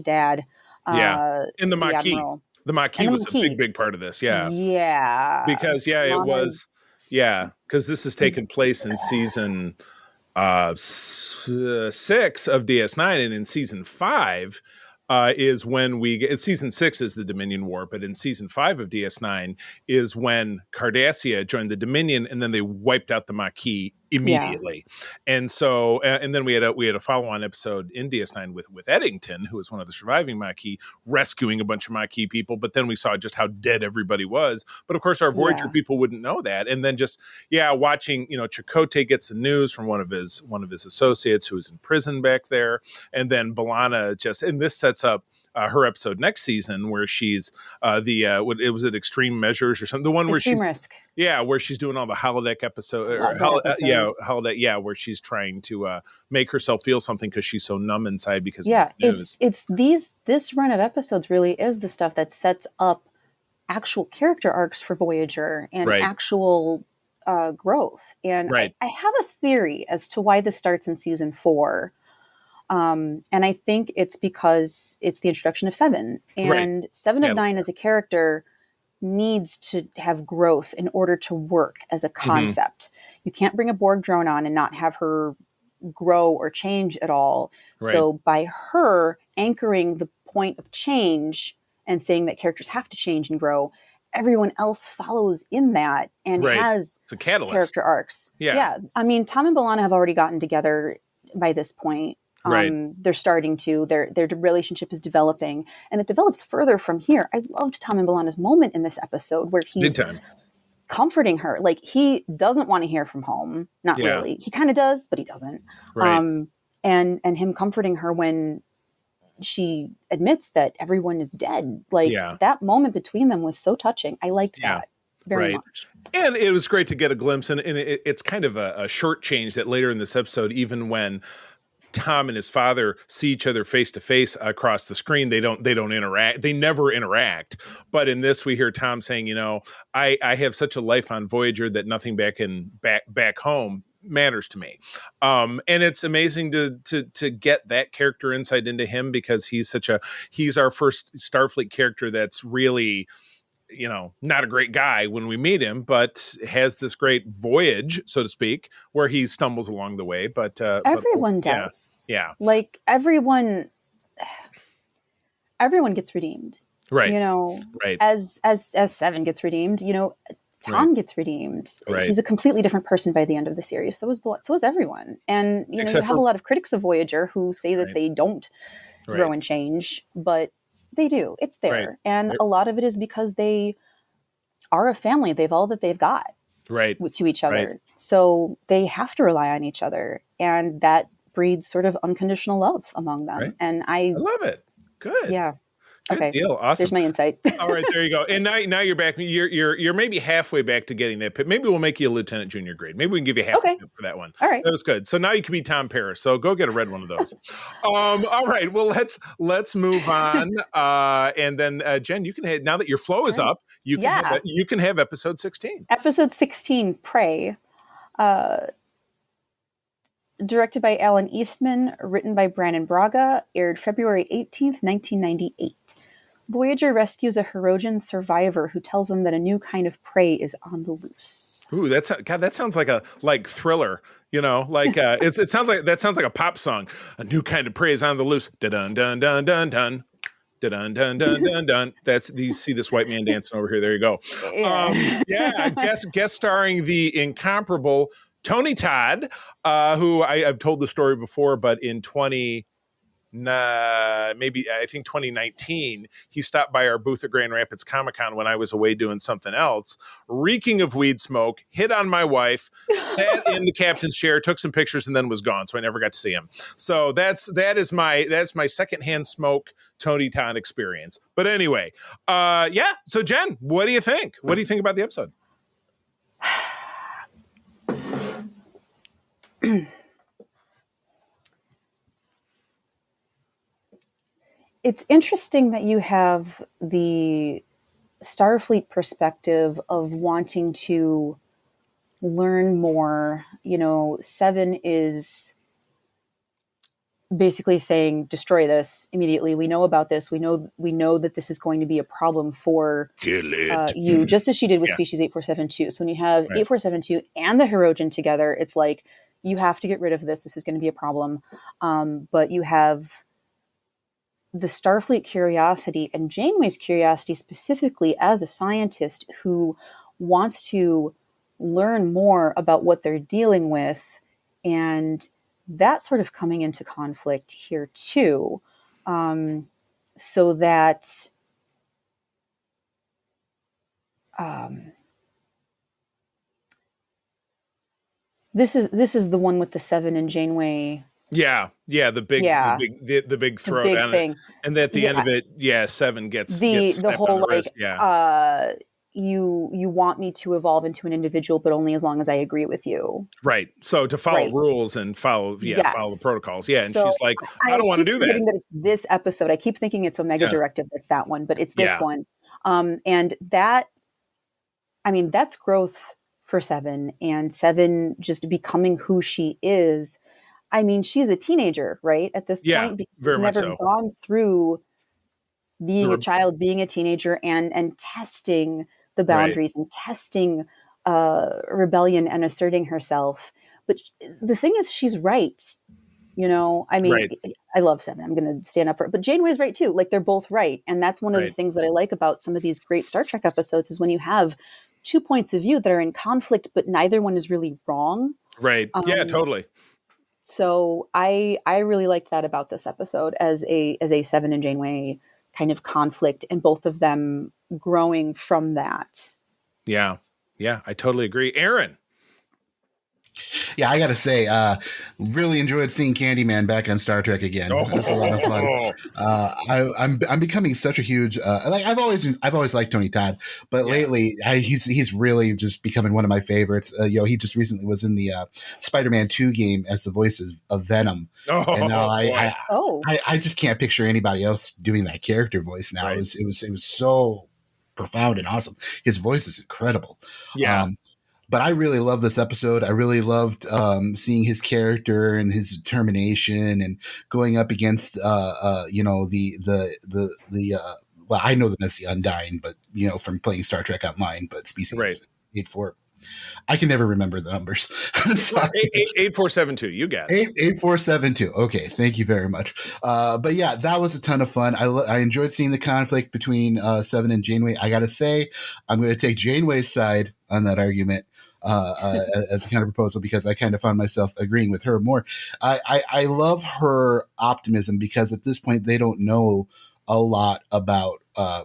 dad. And the Maquis. The Maquis was a big part of this. Yeah. Yeah. Because it was. Yeah, because this is taking place in season 6 of DS9, and in season 5 is when season 6 is the Dominion War, but in season 5 of DS9 is when Cardassia joined the Dominion, and then they wiped out the Maquis immediately. Yeah. And so, and then we had a follow-on episode in DS9 with Eddington, who was one of the surviving Maquis, rescuing a bunch of Maquis people. But then we saw just how dead everybody was. But of course, our Voyager people wouldn't know that. And then just watching, Chakotay gets the news from one of his associates who is in prison back there, and then B'Elanna and this sets up her episode next season where she's it was at Extreme Measures or something. The one where Extreme Risk. Yeah, where she's doing all the holodeck episode. Holodeck. Yeah, where she's trying to make herself feel something because she's so numb inside because of the news. It's this run of episodes really is the stuff that sets up actual character arcs for Voyager and actual growth. And I have a theory as to why this starts in season 4. And I think it's because it's the introduction of Seven. And Seven of Nine as a character needs to have growth in order to work as a concept. Mm-hmm. You can't bring a Borg drone on and not have her grow or change at all. Right. So by her anchoring the point of change and saying that characters have to change and grow, everyone else follows in that and has it's a catalyst. Character arcs. Yeah. I mean, Tom and B'Elanna have already gotten together by this point. They're starting to, their relationship is developing, and it develops further from here. I loved Tom and B'Elanna's moment in this episode where he's comforting her. Like, he doesn't want to hear from home. Not really. He kind of does, but he doesn't. Right. And him comforting her when she admits that everyone is dead. Like, that moment between them was so touching. I liked that very much. And it was great to get a glimpse, and it's kind of a short change that later in this episode, even when Tom and his father see each other face to face across the screen. They don't interact. They never interact. But in this, we hear Tom saying, I have such a life on Voyager that nothing back home matters to me. And it's amazing to get that character insight into him, because he's our first Starfleet character that's really, not a great guy when we meet him, but has this great voyage, so to speak, where he stumbles along the way. But everyone does. Yeah. Like everyone gets redeemed. Right. Right. As Seven gets redeemed, Tom gets redeemed. Right. He's a completely different person by the end of the series. So is everyone. And you have a lot of critics of Voyager who say that they don't grow and change, but they do. It's there. Right. And a lot of it is because they are a family. They've all that they've got to each other. Right. So they have to rely on each other. And that breeds sort of unconditional love among them. Right. And I love it. Good. Yeah. Good deal. Awesome. There's my insight. All right, there you go. And now you're back. You're maybe halfway back to getting that. Maybe we'll make you a lieutenant junior grade. Maybe we can give you half for that one. All right. That was good. So now you can be Tom Paris. So go get a red one of those. All right. Well, let's move on. And then Jen, you can have, now that your flow is up, you can have episode 16. Episode 16, Prey. Directed by Alan Eastman, written by Brannon Braga, aired February 18th, 1998. Voyager rescues a Hirogen survivor who tells them that a new kind of prey is on the loose. Ooh, that sounds like a Thriller, it sounds like a pop song. A new kind of prey is on the loose. Dun dun dun dun dun. Dun dun dun dun dun. You see this white man dancing over here. There you go. Guest starring the incomparable Tony Todd, who I've told the story before, but in 2019, he stopped by our booth at Grand Rapids Comic-Con when I was away doing something else, reeking of weed smoke, hit on my wife, sat in the captain's chair, took some pictures, and then was gone. So I never got to see him. So that's my secondhand smoke Tony Todd experience. But anyway, So Jen, what do you think? What do you think about the episode? It's interesting that you have the Starfleet perspective of wanting to learn more. Seven is basically saying, destroy this immediately. We know about this. We know that this is going to be a problem for you, just as she did with Species 8472. So when you have 8472 and the Hirogen together, it's like, you have to get rid of this. This is going to be a problem. But you have the Starfleet curiosity and Janeway's curiosity specifically as a scientist who wants to learn more about what they're dealing with. And that sort of coming into conflict here too. So that This is the one with the Seven and Janeway. The big throw, thing. And at the end of it, Seven gets the whole on the wrist. You want me to evolve into an individual, but only as long as I agree with you. Right. So to follow rules and follow the protocols. Yeah. And so she's like, I don't want to do that. That it's this episode. I keep thinking it's Omega Directive. That's that one, but it's this one. And that, that's growth for Seven, and Seven just becoming who she is. She's a teenager, right? At this point, because very she's never gone through being a child, being a teenager, and testing the boundaries and testing rebellion and asserting herself. But the thing is, she's right. I love Seven. I'm going to stand up for it. But Janeway's right too. Like, they're both right. And that's one of the things that I like about some of these great Star Trek episodes is when you have two points of view that are in conflict, but neither one is really wrong. Right. Yeah, totally. So I really liked that about this episode as a Seven and Janeway kind of conflict, and both of them growing from that. Yeah. Yeah, I totally agree. Aaron. Yeah, I gotta say, really enjoyed seeing Candyman back on Star Trek again. It was a lot of fun. I'm becoming such a huge like I've always liked Tony Todd, but lately he's really just becoming one of my favorites. He just recently was in the Spider-Man 2 game as the voices of Venom, and now I just can't picture anybody else doing that character voice now. Right. It was so profound and awesome. His voice is incredible. Yeah. But I really love this episode. I really loved seeing his character and his determination and going up against, well, I know them as the Undying, but from playing Star Trek Online, but species 84. I can never remember the numbers. 8472. You got it. 8472. Okay, thank you very much. But yeah, that was a ton of fun. I enjoyed seeing the conflict between Seven and Janeway. I gotta say, I'm going to take Janeway's side on that argument. As a kind of proposal, because I kind of found myself agreeing with her more. I love her optimism, because at this point they don't know a lot about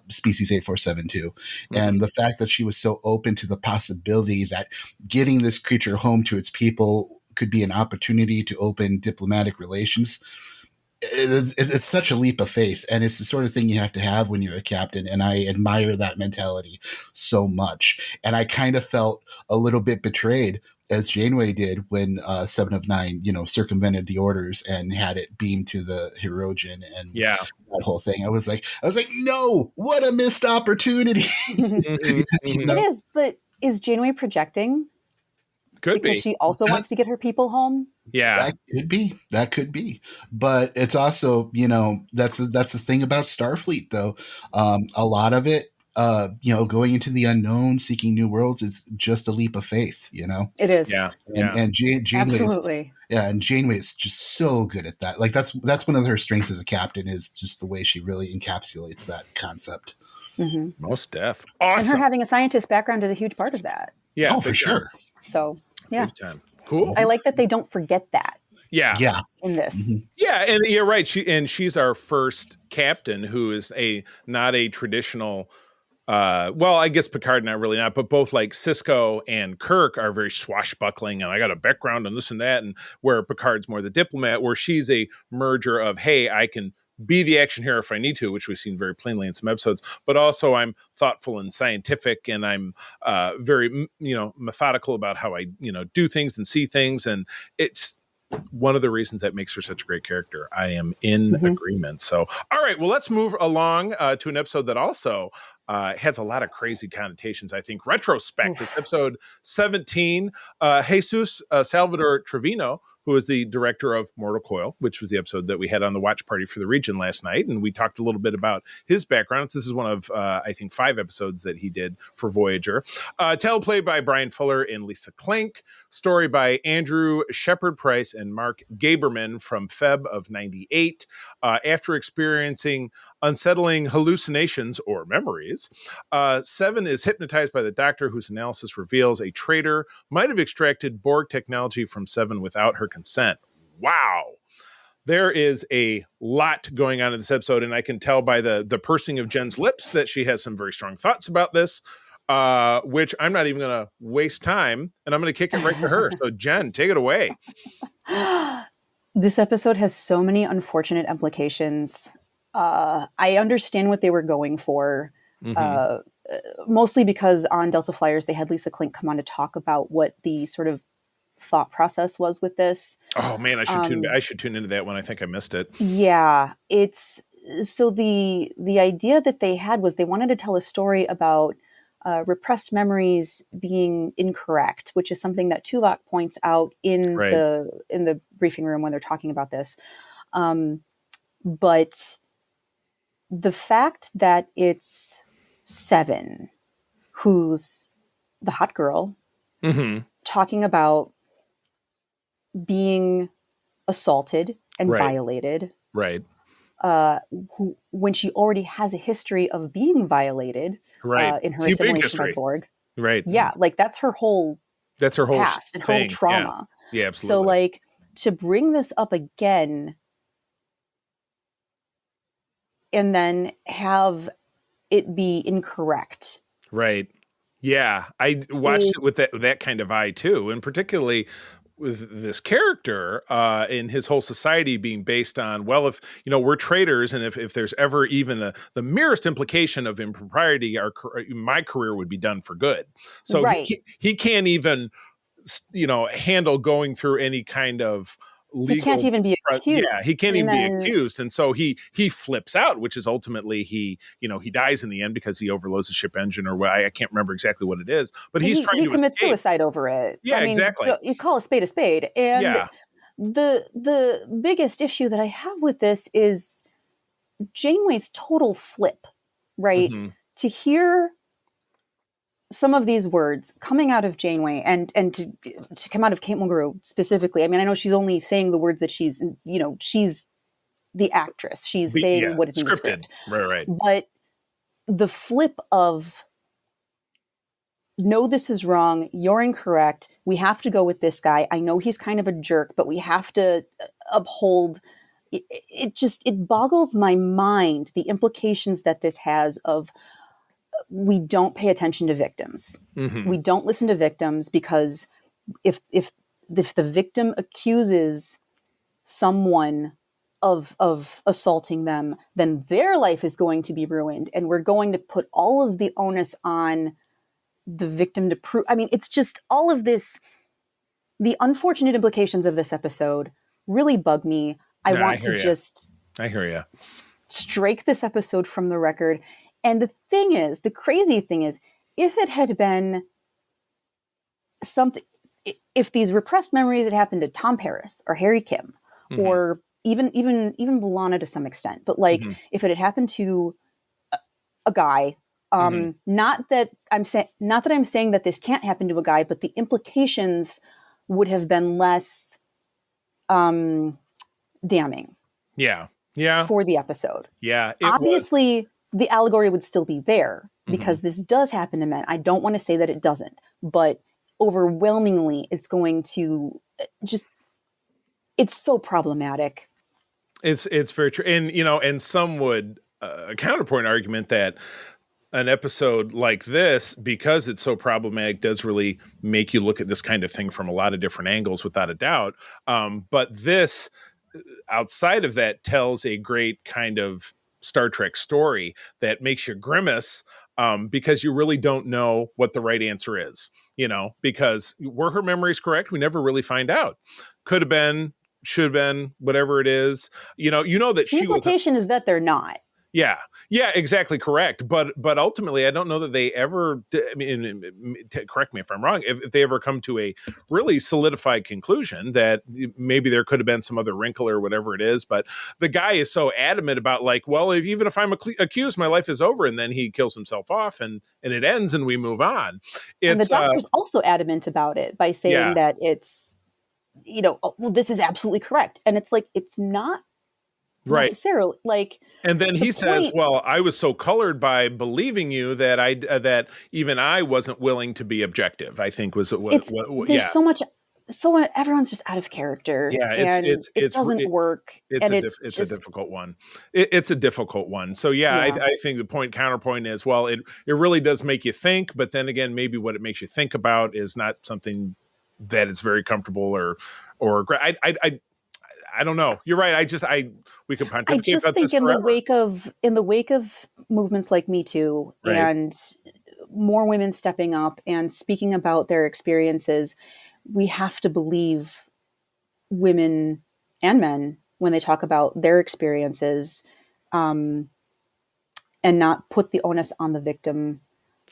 species 8472, and the fact that she was so open to the possibility that getting this creature home to its people could be an opportunity to open diplomatic relations. It's such a leap of faith, and it's the sort of thing you have to have when you're a captain, and I admire that mentality so much. And I kind of felt a little bit betrayed, as Janeway did, when 7 of 9 circumvented the orders and had it beamed to the Hirogen and that whole thing. I was like, no, what a missed opportunity. It is, but is Janeway projecting? Could because she also wants to get her people home. Yeah, that could be. But it's also, that's the thing about Starfleet, though. A lot of it, going into the unknown, seeking new worlds, is just a leap of faith. It is. And Janeway, absolutely. And Janeway is just so good at that. Like that's one of her strengths as a captain, is just the way she really encapsulates that concept. Mm-hmm. Most deaf. Awesome. And her having a scientist background is a huge part of that. Yeah. Oh, for sure. So, yeah. Big time. Cool. I like that they don't forget that. Yeah. In this. Mm-hmm. Yeah, and you're right. She's our first captain who is not a traditional well, I guess Picard not, but both like Sisko and Kirk are very swashbuckling, and I got a background and this and that, and where Picard's more the diplomat, where she's a merger of, hey, I can be the action hero if I need to, which we've seen very plainly in some episodes, but also I'm thoughtful and scientific, and I'm very, methodical about how I, do things and see things. And it's one of the reasons that makes her such a great character. I am in agreement. So, all right, well, let's move along to an episode that also has a lot of crazy connotations, I think. Retrospect. It's episode 17. Jesus Salvador Trevino, who is the director of Mortal Coil, which was the episode that we had on the watch party for the region last night. And we talked a little bit about his background. This is one of, I think, 5 episodes that he did for Voyager. Teleplay by Brian Fuller and Lisa Klink. Story by Andrew Shepard Price and Mark Gaberman from Feb of 98. After experiencing unsettling hallucinations or memories, Seven is hypnotized by the Doctor, whose analysis reveals a traitor might have extracted Borg technology from Seven without her consent. Wow. There is a lot going on in this episode, and I can tell by the pursing of Jen's lips that she has some very strong thoughts about this, which I'm not even going to waste time, and I'm going to kick it right to her. So, Jen, take it away. This episode has so many unfortunate implications. I understand what they were going for, mostly because on Delta Flyers, they had Lisa Klink come on to talk about what the sort of thought process was with this. Oh man, I should tune into that one. I think I missed it. Yeah, it's so the idea that they had was they wanted to tell a story about repressed memories being incorrect, which is something that Tuvok points out in the briefing room when they're talking about this. But the fact that it's Seven, who's the hot girl, talking about being assaulted and violated, when she already has a history of being violated in her assimilation by Borg. Yeah, like that's her whole past and her whole trauma. Yeah, absolutely. So like to bring this up again and then have it be incorrect. Right. Yeah, I watched it with that kind of eye too, and particularly this character and his whole society being based on, well, if we're traitors, and if there's ever even the merest implication of impropriety, my career would be done for good. So right. he can't even handle going through any kind of legal. He can't even be accused. Yeah, he can't even be accused, and so he flips out, which is ultimately he dies in the end because he overloads the ship engine, or what, I can't remember exactly what it is, but he commits suicide over it. Yeah, exactly. You call a spade, and the biggest issue that I have with this is Janeway's total flip, right? Mm-hmm. To hear some of these words coming out of Janeway and to come out of Kate Mulgrew specifically. I mean, I know she's only saying the words that she's the actress. She's saying what is in the script. Right. But the flip of, no, this is wrong. You're incorrect. We have to go with this guy. I know he's kind of a jerk, but we have to uphold. It boggles my mind, the implications that this has of, we don't pay attention to victims. Mm-hmm. We don't listen to victims, because if the victim accuses someone of assaulting them, then their life is going to be ruined, and we're going to put all of the onus on the victim to prove. I mean, it's just all of this. The unfortunate implications of this episode really bug me. I hear you. Strike this episode from the record. And the crazy thing is, if it had been something, if these repressed memories had happened to Tom Paris or Harry Kim, mm-hmm. or even B'Elanna to some extent, but mm-hmm. if it had happened to a guy, mm-hmm. not that I'm saying that this can't happen to a guy, but the implications would have been less damning. Yeah. For the episode. Yeah. Obviously, the allegory would still be there, because mm-hmm. this does happen to men. I don't want to say that it doesn't, but overwhelmingly it's going to it's so problematic. It's very true. And, and some would a counterpoint argument that an episode like this, because it's so problematic, does really make you look at this kind of thing from a lot of different angles, without a doubt. But this, outside of that, tells a great kind of Star Trek story that makes you grimace, because you really don't know what the right answer is, because were her memories correct? We never really find out. Could have been, should have been, whatever it is, that the implication is that they're not. Yeah, exactly correct. But ultimately, I don't know that they ever, correct me if I'm wrong, if they ever come to a really solidified conclusion that maybe there could have been some other wrinkle or whatever it is. But the guy is so adamant about, well, even if I'm accused, my life is over. And then he kills himself off, and it ends, and we move on. And the doctor's also adamant about it by saying that it's, this is absolutely correct. And it's it's not. Right. Necessarily, and then he says, "Well, I was so colored by believing you that that even I wasn't willing to be objective." I think was there's so much. So everyone's just out of character. Yeah, it doesn't work. It's a difficult one. It's a difficult one. So I think the counterpoint is, well, it really does make you think, but then again, maybe what it makes you think about is not something that is very comfortable or I don't know. You're right. We could pontificate. I just think in the wake of movements like Me Too, right. and more women stepping up and speaking about their experiences, we have to believe women and men when they talk about their experiences, and not put the onus on the victim,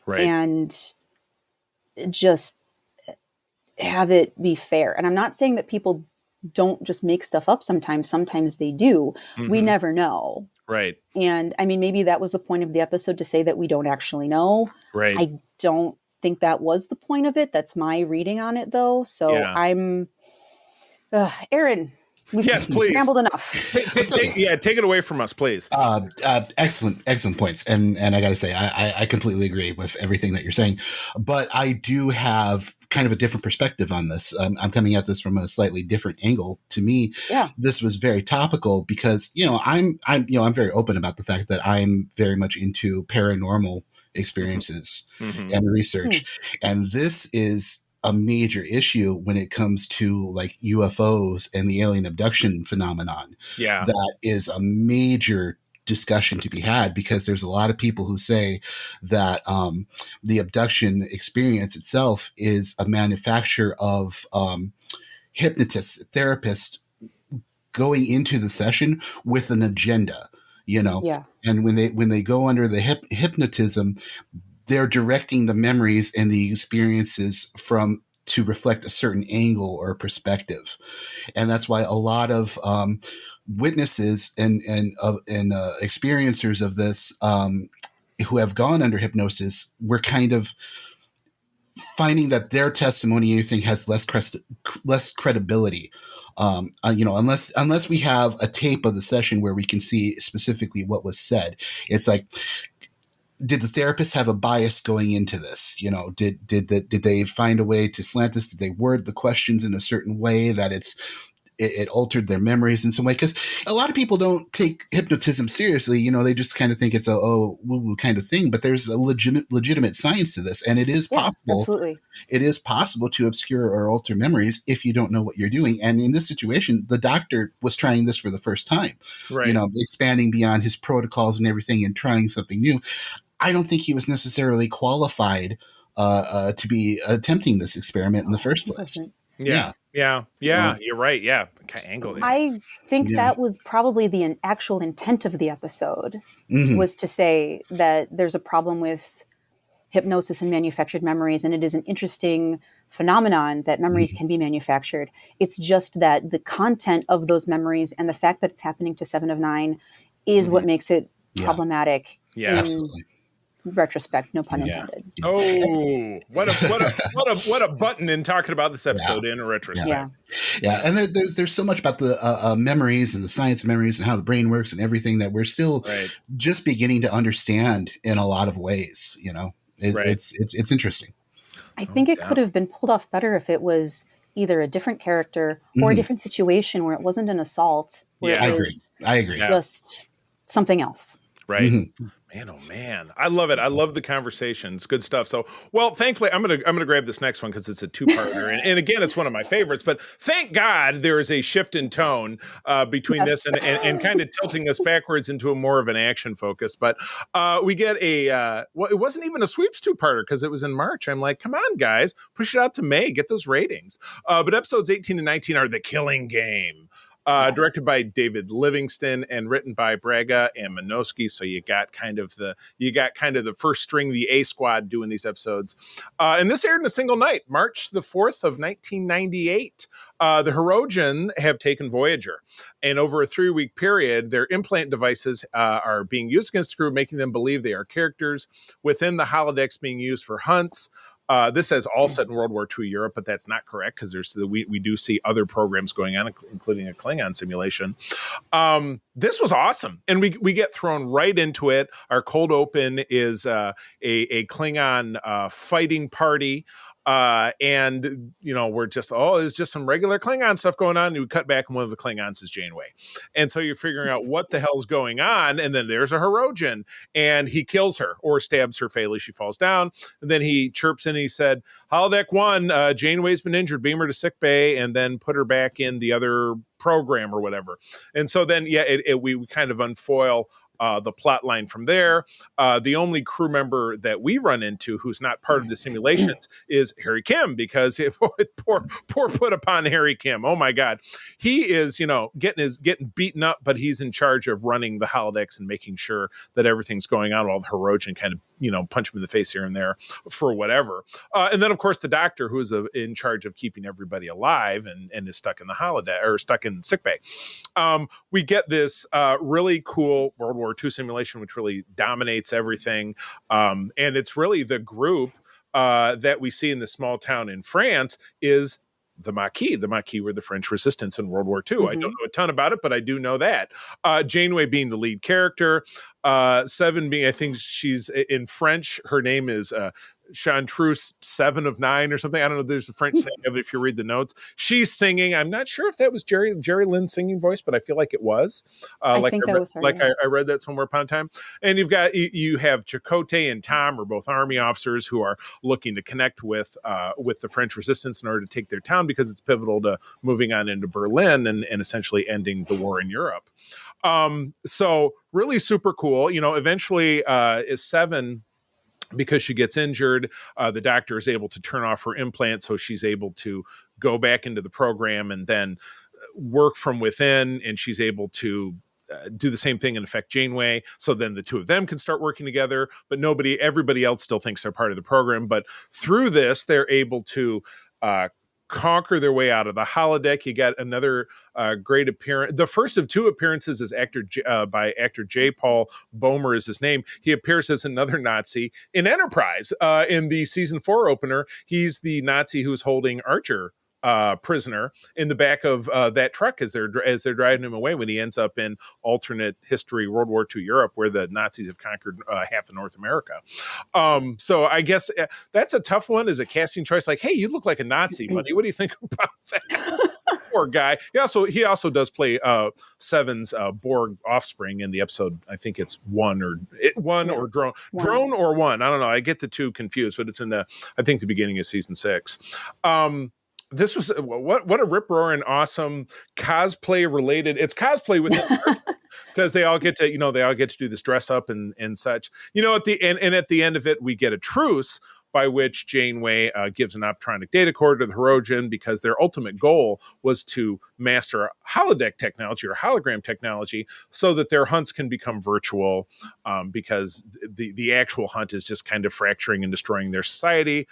right. and just have it be fair. And I'm not saying that people don't just make stuff up sometimes they do. Mm-hmm. We never know. Right. And I mean, maybe that was the point of the episode, to say that we don't actually know. Right. I don't think that was the point of it. That's my reading on it, though. So I'm Aaron. Yes, please. Rambled enough. Take it away from us, please. Excellent points. And I got to say, I completely agree with everything that you're saying. But I do have kind of a different perspective on this. I'm coming at this from a slightly different angle. To me, this was very topical because, I'm very open about the fact that I'm very much into paranormal experiences and research. And this is a major issue when it comes to like UFOs and the alien abduction phenomenon. Yeah. That is a major discussion to be had, because there's a lot of people who say that the abduction experience itself is a manufacture of hypnotists, therapists going into the session with an agenda, Yeah. and when they go under the hypnotism, they're directing the memories and the experiences to reflect a certain angle or perspective. And that's why a lot of witnesses and experiencers of this who have gone under hypnosis were kind of finding that their testimony, you think, has less credibility. Unless we have a tape of the session where we can see specifically what was said. It's like, did the therapist have a bias going into this? Did they find a way to slant this? Did they word the questions in a certain way that it altered their memories in some way? Because a lot of people don't take hypnotism seriously. They just kind of think it's a woo-woo kind of thing. But there's a legitimate science to this, and it is possible. Absolutely. It is possible to obscure or alter memories if you don't know what you're doing. And in this situation, the doctor was trying this for the first time. Right. Expanding beyond his protocols and everything and trying something new. I don't think he was necessarily qualified to be attempting this experiment in the first place. Yeah. You're right. Yeah. Kind of angle there. I think that was probably the actual intent of the episode, was to say that there's a problem with hypnosis and manufactured memories, and it is an interesting phenomenon that memories can be manufactured. It's just that the content of those memories and the fact that it's happening to 7 of 9 is what makes it problematic. Yeah, absolutely. Retrospect, no pun intended. Oh, what a button in talking about this episode in a retrospect. Yeah, and there's so much about the memories and the science of memories and how the brain works and everything that we're still just beginning to understand in a lot of ways. It's interesting. I think it could have been pulled off better if it was either a different character or a different situation where it wasn't an assault, where it was I agree. Just something else. Right. Man, oh man, I love it. I love the conversations. Good stuff. So, well, thankfully, I'm gonna grab this next one because it's a two-parter, and again, it's one of my favorites. But thank God there is a shift in tone between this and kind of tilting us backwards into a more of an action focus. But we get it wasn't even a sweeps two-parter because it was in March. I'm like, come on, guys, push it out to May, get those ratings. But episodes 18 and 19 are The Killing Game. Directed by David Livingston and written by Braga and Minosky. So you got kind of the first string, the A squad doing these episodes. And this aired in a single night, March the 4th of 1998. The Hirogen have taken Voyager, and over a 3-week period, their implant devices are being used against the crew, making them believe they are characters within the holodecks being used for hunts. This says all set in World War II Europe, but that's not correct because we do see other programs going on, including a Klingon simulation. This was awesome, and we get thrown right into it. Our cold open is a Klingon fighting party. And we're just, there's just some regular Klingon stuff going on. And we cut back, and one of the Klingons is Janeway. And so you're figuring out what the hell's going on. And then there's a Hirogen, and he kills her or stabs her fatally. She falls down. And then he chirps in and he said, Holodeck 1, Janeway's been injured, beam her to sick bay, and then put her back in the other program or whatever. And so then, we kind of unfoil the plot line from there. The only crew member that we run into who's not part of the simulations is Harry Kim, because poor put upon Harry Kim. Oh my God. He is, getting beaten up, but he's in charge of running the holodecks and making sure that everything's going on while the Hirogen kind of, punch him in the face here and there for whatever. And then of course the doctor, who's in charge of keeping everybody alive and is stuck in the holodeck or stuck in sickbay. We get this really cool World War II simulation, which really dominates everything. And it's really the group that we see in the small town in France is the Maquis. The Maquis were the French resistance in World War II. I don't know a ton about it, but I do know that. Janeway being the lead character. 7 being, I think she's in French, her name is Chanteuse 7 of 9 or something. I don't know. There's a French saying of it if you read the notes. She's singing. I'm not sure if that was Jerry Lynn's singing voice, but I feel like it was. I think that was her. I read that somewhere upon a time. And you have Chakotay and Tom are both army officers who are looking to connect with the French resistance in order to take their town, because it's pivotal to moving on into Berlin and essentially ending the war in Europe. So really super cool. Eventually is 7, because she gets injured, the doctor is able to turn off her implant, so she's able to go back into the program and then work from within, and she's able to do the same thing and affect Janeway. So then the two of them can start working together, but everybody else still thinks they're part of the program. But through this, they're able to conquer their way out of the holodeck. You got another great appearance. The first of 2 appearances is by actor J. Paul Boehmer is his name. He appears as another Nazi in Enterprise in the season 4 opener. He's the Nazi who's holding Archer prisoner in the back of that truck as they're driving him away, when he ends up in alternate history World War II Europe, where the Nazis have conquered half of North America. So I guess that's a tough one as a casting choice. Like, hey, you look like a Nazi, buddy. What do you think about that? Poor guy. He also does play 7's Borg offspring in the episode. I think it's One or Drone. Drone or One. I don't know. I get the 2 confused, but it's in the beginning of season 6. This was what a rip-roaring awesome cosplay related. It's cosplay with because they all get to do this dress up and such. At the end, and at the end of it, we get a truce by which Janeway gives an optronic data cord to the Hirogen, because their ultimate goal was to master holodeck technology or hologram technology so that their hunts can become virtual, because the actual hunt is just kind of fracturing and destroying their society.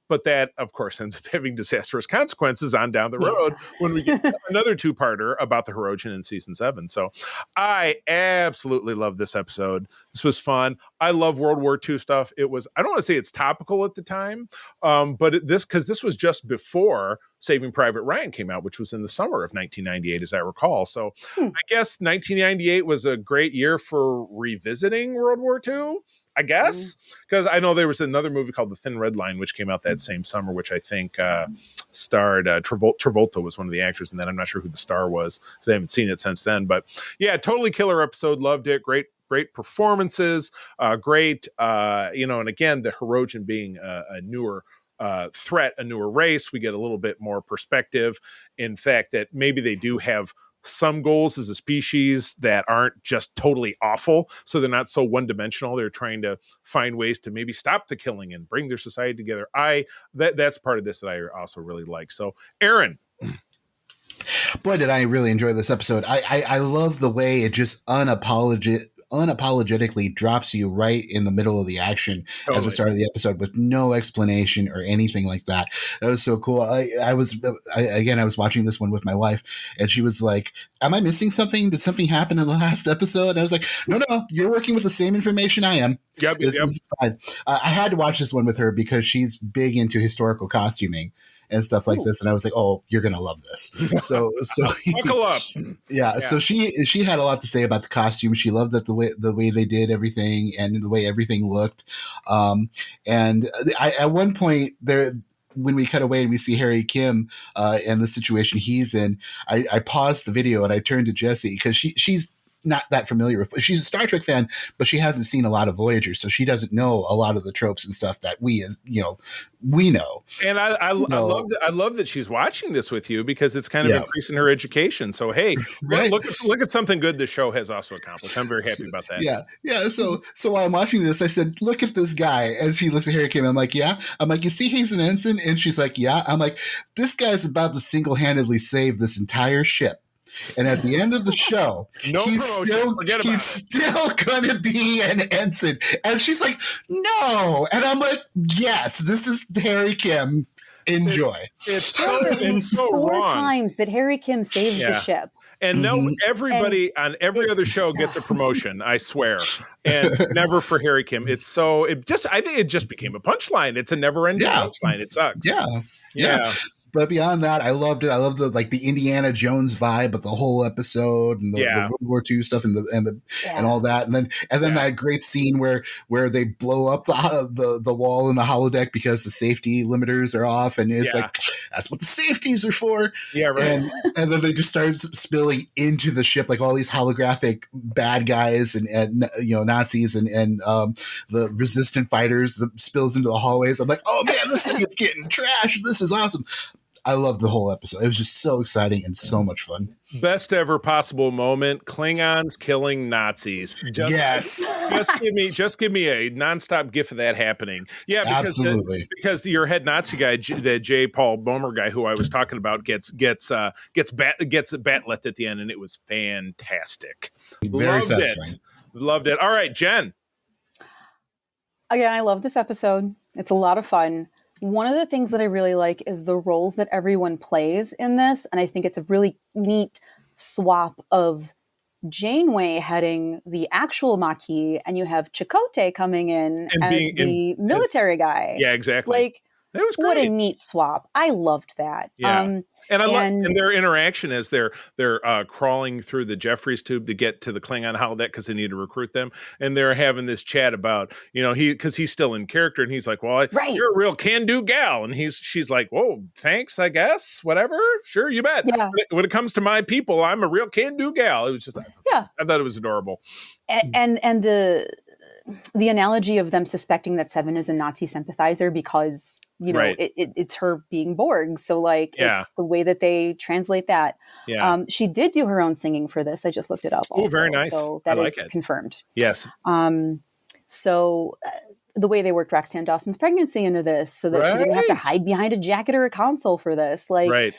But that, of course, ends up having disastrous consequences on down the road when we get another 2-parter about the Hirogen in season 7. So I absolutely love this episode. This was fun. I love World War II stuff. I don't want to say it's topical at the time, but this was just before Saving Private Ryan came out, which was in the summer of 1998, as I recall. So I guess 1998 was a great year for revisiting World War II. I guess, because I know there was another movie called The Thin Red Line, which came out that same summer, which I think starred Travolta was one of the actors in that. I'm not sure who the star was, because I haven't seen it since then. But yeah, totally killer episode. Loved it. Great performances. Great, and again, the Hirogen being a newer threat, a newer race, we get a little bit more perspective. In fact, that maybe they do have some goals as a species that aren't just totally awful, so they're not so one-dimensional. They're trying to find ways to maybe stop the killing and bring their society together. That's part of this that I also really like. So, Aaron. Boy, did I really enjoy this episode. I love the way it just unapologetically drops you right in the middle of the action at the start of the episode with no explanation or anything like that. That was so cool. I was watching this one with my wife, and she was like, am I missing something? Did something happen in the last episode? And I was like, no, you're working with the same information I am. Yep. This is fine. I had to watch this one with her because she's big into historical costuming and stuff like this. And I was like, oh, you're going to love this. So buckle up. Yeah. So she had a lot to say about the costume. She loved that the way they did everything and the way everything looked. And at one point there, when we cut away and we see Harry Kim and the situation he's in, I paused the video and I turned to Jessie because she's not that familiar with. She's a Star Trek fan, but she hasn't seen a lot of Voyager, so she doesn't know a lot of the tropes and stuff that we know. And I love that she's watching this with you because it's kind of increasing her education. So hey, right? look at something good this show has also accomplished. I'm very happy about that. Yeah. So while I'm watching this, I said, look at this guy. And she looks at Harry Kim. I'm like, yeah. I'm like, you see, he's an ensign, and she's like, yeah. I'm like, this guy's about to single-handedly save this entire ship. And at the end of the show, he's still going to be an ensign. And she's like, no. And I'm like, yes, this is Harry Kim. Enjoy. It's so four wrong. times that Harry Kim saves the ship. And everybody on every other show gets a promotion, I swear. And never for Harry Kim. I think it just became a punchline. It's a never-ending punchline. It sucks. Yeah. But beyond that, I loved it. I loved the Indiana Jones vibe of the whole episode, and the World War II stuff, and all that, and then that great scene where they blow up the wall in the holodeck because the safety limiters are off, and it's like, that's what the safeties are for. Yeah, right. And then they just started spilling into the ship, like all these holographic bad guys and Nazis and the resistant fighters that spills into the hallways. I'm like, oh man, this thing is getting trashed. This is awesome. I loved the whole episode. It was just so exciting and so much fun. Best ever possible moment: Klingons killing Nazis. Just give me a nonstop gif of that happening. Yeah, absolutely. Because your head Nazi guy, the J. Paul Boehmer guy, who I was talking about, gets batlet at the end, and it was fantastic. Very satisfying. Loved it. All right, Jen. Again, I love this episode. It's a lot of fun. One of the things that I really like is the roles that everyone plays in this. And I think it's a really neat swap of Janeway heading the actual Maquis, and you have Chakotay coming in as the military guy. Yeah, exactly. Like, it was great. What a neat swap. I loved that. Yeah. And their interaction as they're crawling through the Jeffries tube to get to the Klingon holodeck because they need to recruit them, and they're having this chat about because he's still in character, and he's like, "Well, you're a real can-do gal," and she's like, "Whoa, thanks, I guess, whatever, sure, you bet." Yeah. When it comes to my people, I'm a real can-do gal. It was just I thought it was adorable, and the analogy of them suspecting that Seven is a Nazi sympathizer because it's her being Borg. So it's the way that they translate that. Yeah. She did do her own singing for this. I just looked it up. Oh, very nice. So that is confirmed. Yes. So the way they worked Roxanne Dawson's pregnancy into this so that she didn't have to hide behind a jacket or a console for this. I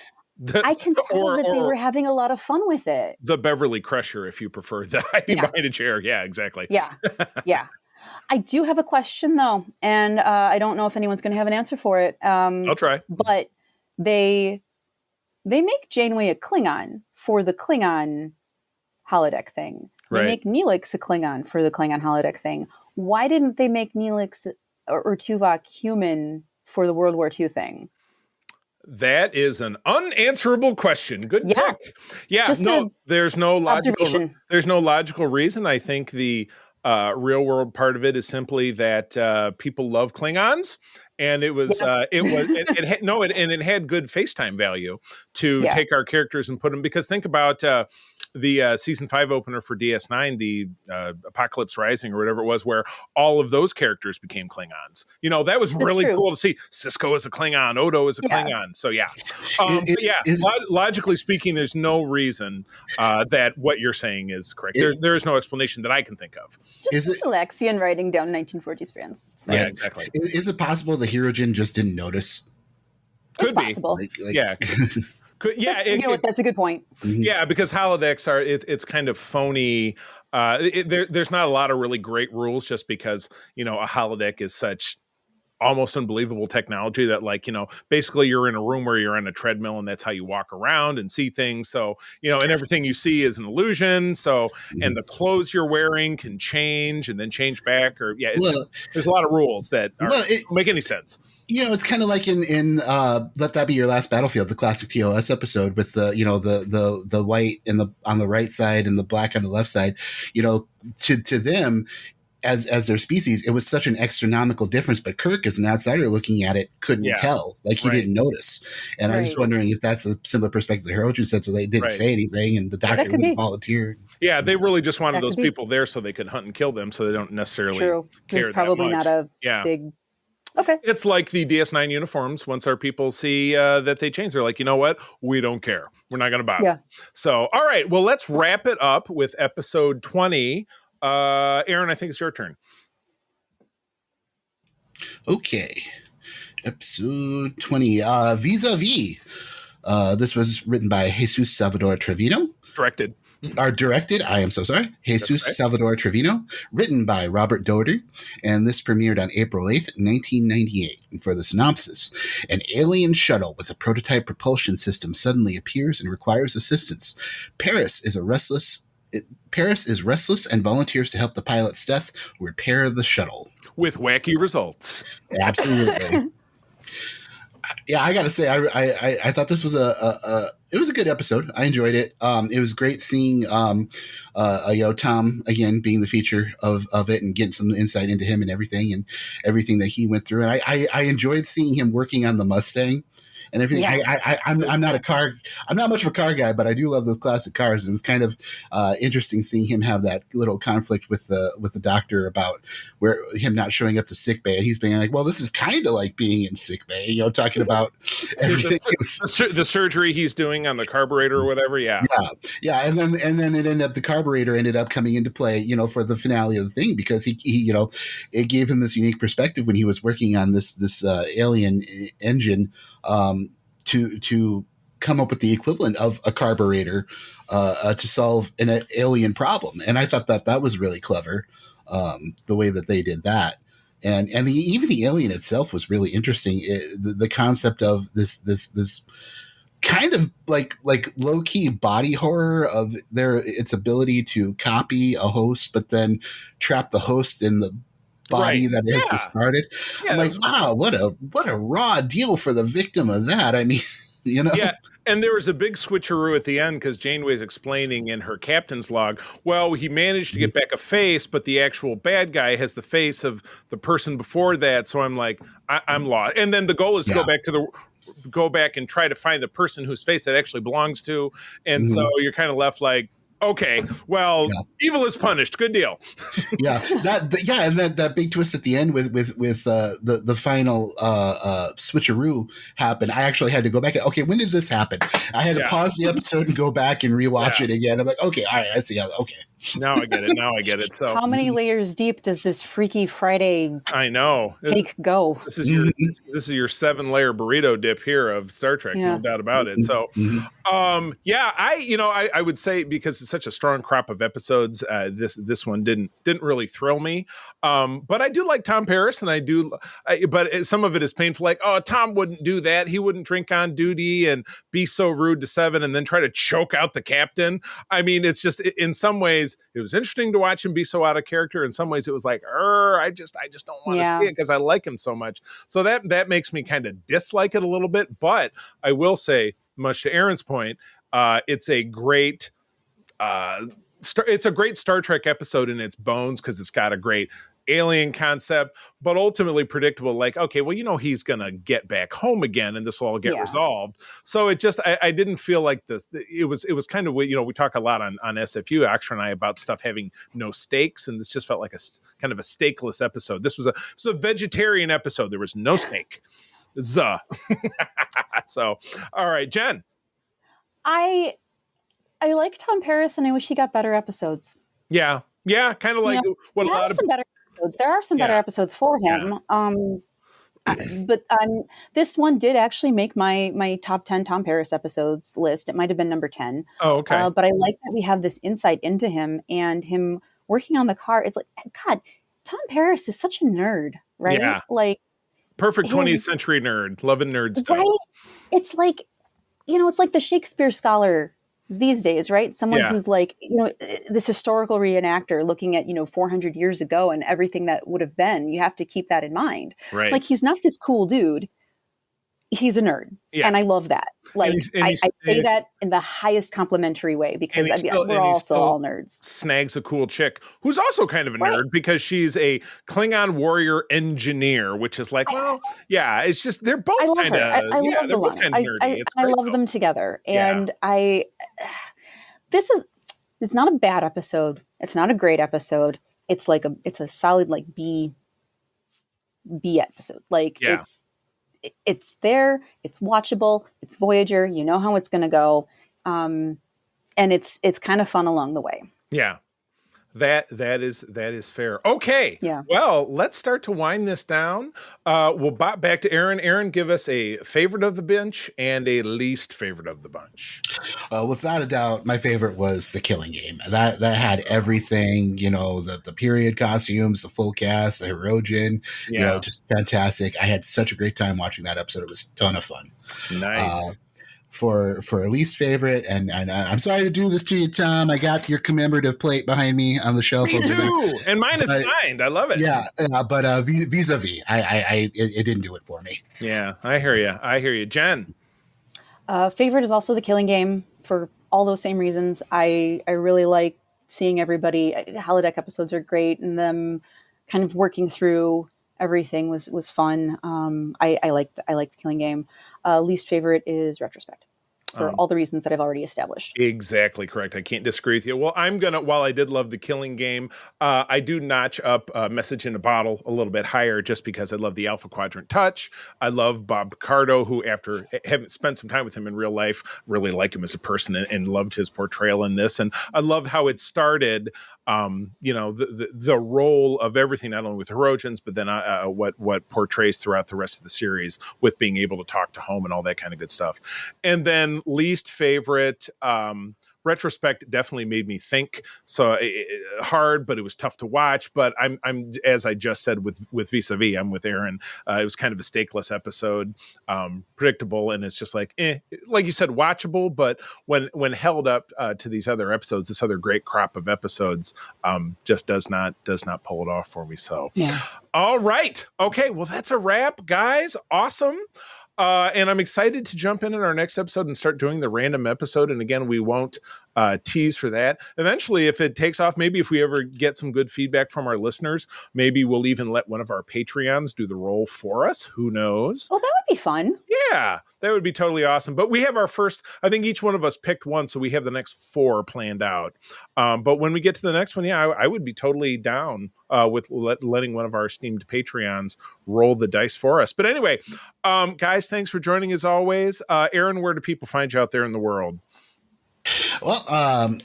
can tell that they were having a lot of fun with it. The Beverly Crusher, if you prefer, the hiding behind a chair. Yeah, exactly. Yeah. Yeah. I do have a question though, and I don't know if anyone's going to have an answer for it. I'll try. But they make Janeway a Klingon for the Klingon holodeck thing. They make Neelix a Klingon for the Klingon holodeck thing. Why didn't they make Neelix or Tuvok human for the World War II thing? That is an unanswerable question. Good pick. Yeah, there's no logical reason. I think the real world part of it is simply that people love Klingons, and it had good FaceTime value to take our characters and put them, because think about the season 5 opener for DS9, the Apocalypse Rising or whatever it was, where all of those characters became Klingons. That was really cool to see. Cisco is a Klingon, Odo is a Klingon. So logically speaking, there's no reason that what you're saying is correct. There is no explanation that I can think of. Just Alexian writing down 1940s fans. Yeah, exactly. Is it possible the Hirogen just didn't notice? Could be possible. Yeah. That's a good point. Yeah, because holodecks it's kind of phony. There's not a lot of really great rules, just because a holodeck is such almost unbelievable technology that basically you're in a room where you're on a treadmill, and that's how you walk around and see things. So and everything you see is an illusion. So and the clothes you're wearing can change and then change back, or there's a lot of rules that don't make any sense. It's kind of like in Let That Be Your Last Battlefield, the classic TOS episode, with the white on the right side and the black on the left side. To them, as their species, it was such an astronomical difference. But Kirk, as an outsider looking at it, couldn't tell. He didn't notice. And I'm just wondering if that's a similar perspective that Hirogen said, so they didn't say anything, and the doctor wouldn't volunteer. Yeah, they really just wanted those people there so they could hunt and kill them, so they don't necessarily care. There's probably not a big... Okay. It's like the DS9 uniforms. Once our people see that they change, they're like, you know what? We don't care. We're not going to bother. Yeah. So, all right. Well, let's wrap it up with episode 20. Aaron, I think it's your turn. Okay. Episode 20. Vis-a-vis. This was written by Jesus Salvador Trevino. Directed. I am so sorry. Jesus Salvador Trevino, written by Robert Doherty, and this premiered on April 8th, 1998. And for the synopsis, an alien shuttle with a prototype propulsion system suddenly appears and requires assistance. Paris is restless and volunteers to help the pilot Steth repair the shuttle. With wacky results. Absolutely. Yeah, I gotta say, I thought this was it was a good episode. I enjoyed it. It was great seeing Tom again being the feature of it and getting some insight into him and everything that he went through. And I enjoyed seeing him working on the Mustang and everything. Yeah. I'm not much of a car guy, but I do love those classic cars. It was kind of interesting seeing him have that little conflict with the doctor about where him not showing up to sick bay, and he's being like, "Well, this is kind of like being in sick bay," talking about everything. the surgery he's doing on the carburetor or whatever. Yeah, and then the carburetor ended up coming into play, for the finale of the thing, because he it gave him this unique perspective when he was working on this alien engine. To come up with the equivalent of a carburetor to solve an alien problem. And I thought that was really clever, the way that they did that. And even the alien itself was really interesting. The concept of this kind of like low key body horror of its ability to copy a host, but then trap the host in the body that has to start it. Yeah, I'm like, wow, what a raw deal for the victim of that. I mean, Yeah, and there was a big switcheroo at the end because Janeway's explaining in her captain's log, well, he managed to get back a face, but the actual bad guy has the face of the person before that. So I'm like, I'm lost. And then the goal is to go back and try to find the person whose face that actually belongs to. And so you're kind of left like, okay, well, evil is punished. Good deal. And that big twist at the end with the final switcheroo happened. I actually had to go back. Okay, when did this happen? I had to pause the episode and go back and rewatch it again. I'm like, okay, all right, I see. Okay. Now I get it. So how many layers deep does this Freaky Friday cake go? This is your 7-layer burrito dip here of Star Trek, no doubt about it. So I would say, because it's such a strong crop of episodes, this one didn't really thrill me. But I do like Tom Paris, and but some of it is painful. Like, oh, Tom wouldn't do that. He wouldn't drink on duty and be so rude to Seven and then try to choke out the captain. I mean, it's just, in some ways, it was interesting to watch him be so out of character. In some ways, it was like, I just don't want to see it because I like him so much. So that makes me kind of dislike it a little bit. But I will say, much to Aaron's point, it's a great Star Trek episode in its bones, because it's got a great alien concept, but ultimately predictable. Like, okay, well, he's gonna get back home again, and this will all get resolved. So it just, I didn't feel like this. It was kind of, we talk a lot on SFU, Axel and I, about stuff having no stakes, and this just felt like a kind of a steakless episode. This was a vegetarian episode. There was no steak. So, all right, Jen. I like Tom Paris, and I wish he got better episodes. Yeah, kind of like what a lot of better episodes. There are some better episodes for him. But this one did actually make my top 10 Tom Paris episodes list. It might have been number 10. Oh, okay. But I like that we have this insight into him and him working on the car. It's like, God, Tom Paris is such a nerd, right? Yeah. Like, perfect 20th century nerd, loving nerd stuff. Right? It's like, it's like the Shakespeare scholar these days, right? Someone who's like, this historical reenactor looking at, 400 years ago and everything that would have been. You have to keep that in mind. Right. Like, he's not this cool dude. He's a nerd. Yeah. And I love that. Like, I say that in the highest complimentary way, because we're also all nerds. Snags a cool chick who's also kind of a nerd, because she's a Klingon warrior engineer, which is like, it's just, they're both kind of, they're both kind of nerdy. I love them together. And it's not a bad episode. It's not a great episode. It's like it's a solid, like, B episode. Like, it's there, it's watchable, it's Voyager, you know how it's going to go. And it's kind of fun along the way. Yeah. That is fair. Okay. Yeah. Well, let's start to wind this down. We'll bop back to Aaron. Aaron, give us a favorite of the bunch and a least favorite of the bunch. Without a doubt, my favorite was The Killing Game. That had everything, the period costumes, the full cast, the Hirogen, just fantastic. I had such a great time watching that episode. It was a ton of fun. Nice. for a least favorite, and I'm sorry to do this to you, Tom. I got your commemorative plate behind me on the shelf. Me too, and mine is signed. I love it. Yeah, but vis-a-vis, it didn't do it for me. Yeah, I hear you, Jen. Favorite is also The Killing Game for all those same reasons. I really like seeing everybody. Holodeck episodes are great, and them kind of working through everything was fun. I like The Killing Game. Least favorite is Retrospect, for all the reasons that I've already established. Exactly correct. I can't disagree with you. Well, while I did love The Killing Game, I do notch up Message in a Bottle a little bit higher just because I love the Alpha Quadrant touch. I love Bob Picardo, who, after having spent some time with him in real life, really like him as a person and loved his portrayal in this. And I love how it started, the role of everything, not only with Herodians, but then what portrays throughout the rest of the series with being able to talk to home and all that kind of good stuff. And then least favorite, Retrospect definitely made me think. So hard, but it was tough to watch. But I'm as I just said with Vis-a-Vis, I'm with Aaron. It was kind of a stakeless episode, predictable, and it's just like you said, watchable. But when held up to these other episodes, this other great crop of episodes, just does not pull it off for me. So, yeah. All right, okay, well that's a wrap, guys. Awesome. And I'm excited to jump in our next episode and start doing the random episode. And again, we won't tease for that. Eventually, if it takes off, maybe if we ever get some good feedback from our listeners, maybe we'll even let one of our Patreons do the role for us. Who knows? Oh, that would be fun. Yeah, that would be totally awesome. But we have our first, I think each one of us picked one, so we have the next 4 planned out. But when we get to the next one, yeah, I would be totally down with letting one of our esteemed Patreons roll the dice for us. But anyway, guys, thanks for joining as always. Aaron, where do people find you out there in the world? Well,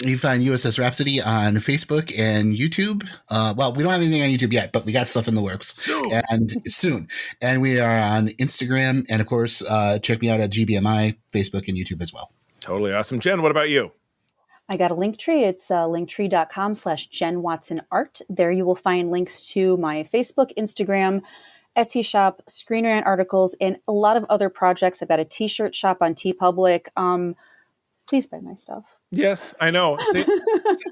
you can find USS Rhapsody on Facebook and YouTube. Well, we don't have anything on YouTube yet, but we got stuff in the works soon. And we are on Instagram. And of course, check me out at GBMI, Facebook and YouTube as well. Totally awesome. Jen, what about you? I got a link tree. It's linktree.com/JenWatsonArt. There you will find links to my Facebook, Instagram, Etsy shop, Screen Rant articles, and a lot of other projects. I've got a t-shirt shop on TeePublic. Please buy my stuff. Yes, I know.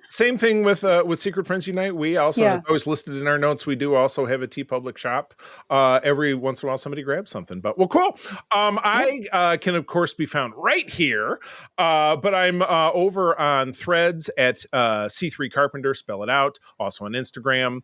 Same thing with Secret Friends Unite. We also, it's always listed in our notes, we do also have a TeePublic shop. Every once in a while, somebody grabs something. But, well, cool. I can, of course, be found right here. But I'm over on Threads at C3Carpenter, spell it out. Also on Instagram.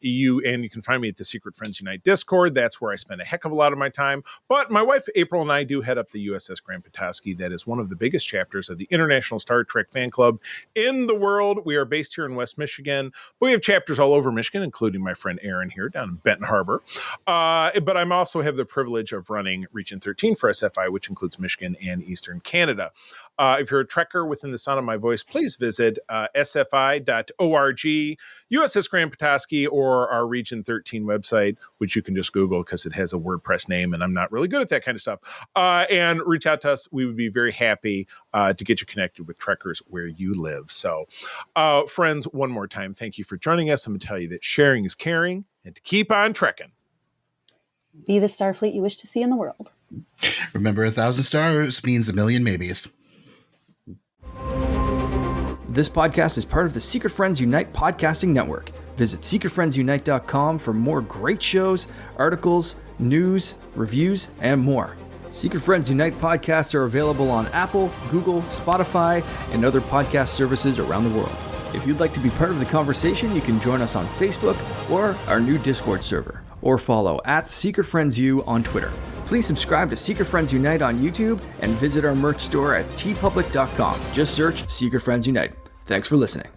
You can find me at the Secret Friends Unite Discord. That's where I spend a heck of a lot of my time. But my wife, April, and I do head up the USS Grand Petoskey. That is one of the biggest chapters of the International Star Trek fan club in the world. We are based here in West Michigan, but we have chapters all over Michigan, including my friend Aaron here down in Benton Harbor. But I also have the privilege of running Region 13 for SFI, which includes Michigan and Eastern Canada. If you're a Trekker within the sound of my voice, please visit sfi.org, USS Grand Petoskey, or our Region 13 website, which you can just Google because it has a WordPress name, and I'm not really good at that kind of stuff. And reach out to us. We would be very happy to get you connected with Trekkers where you live. So, friends, one more time, thank you for joining us. I'm going to tell you that sharing is caring, and to keep on trekking. Be the Starfleet you wish to see in the world. Remember, 1,000 stars means 1,000,000 maybes. This podcast is part of the Secret Friends Unite podcasting network. Visit secretfriendsunite.com for more great shows, articles, news, reviews, and more. Secret Friends Unite podcasts are available on Apple, Google, Spotify, and other podcast services around the world. If you'd like to be part of the conversation, you can join us on Facebook or our new Discord server, or follow at Secret Friends U on Twitter. Please subscribe to Secret Friends Unite on YouTube and visit our merch store at teepublic.com. Just search Secret Friends Unite. Thanks for listening.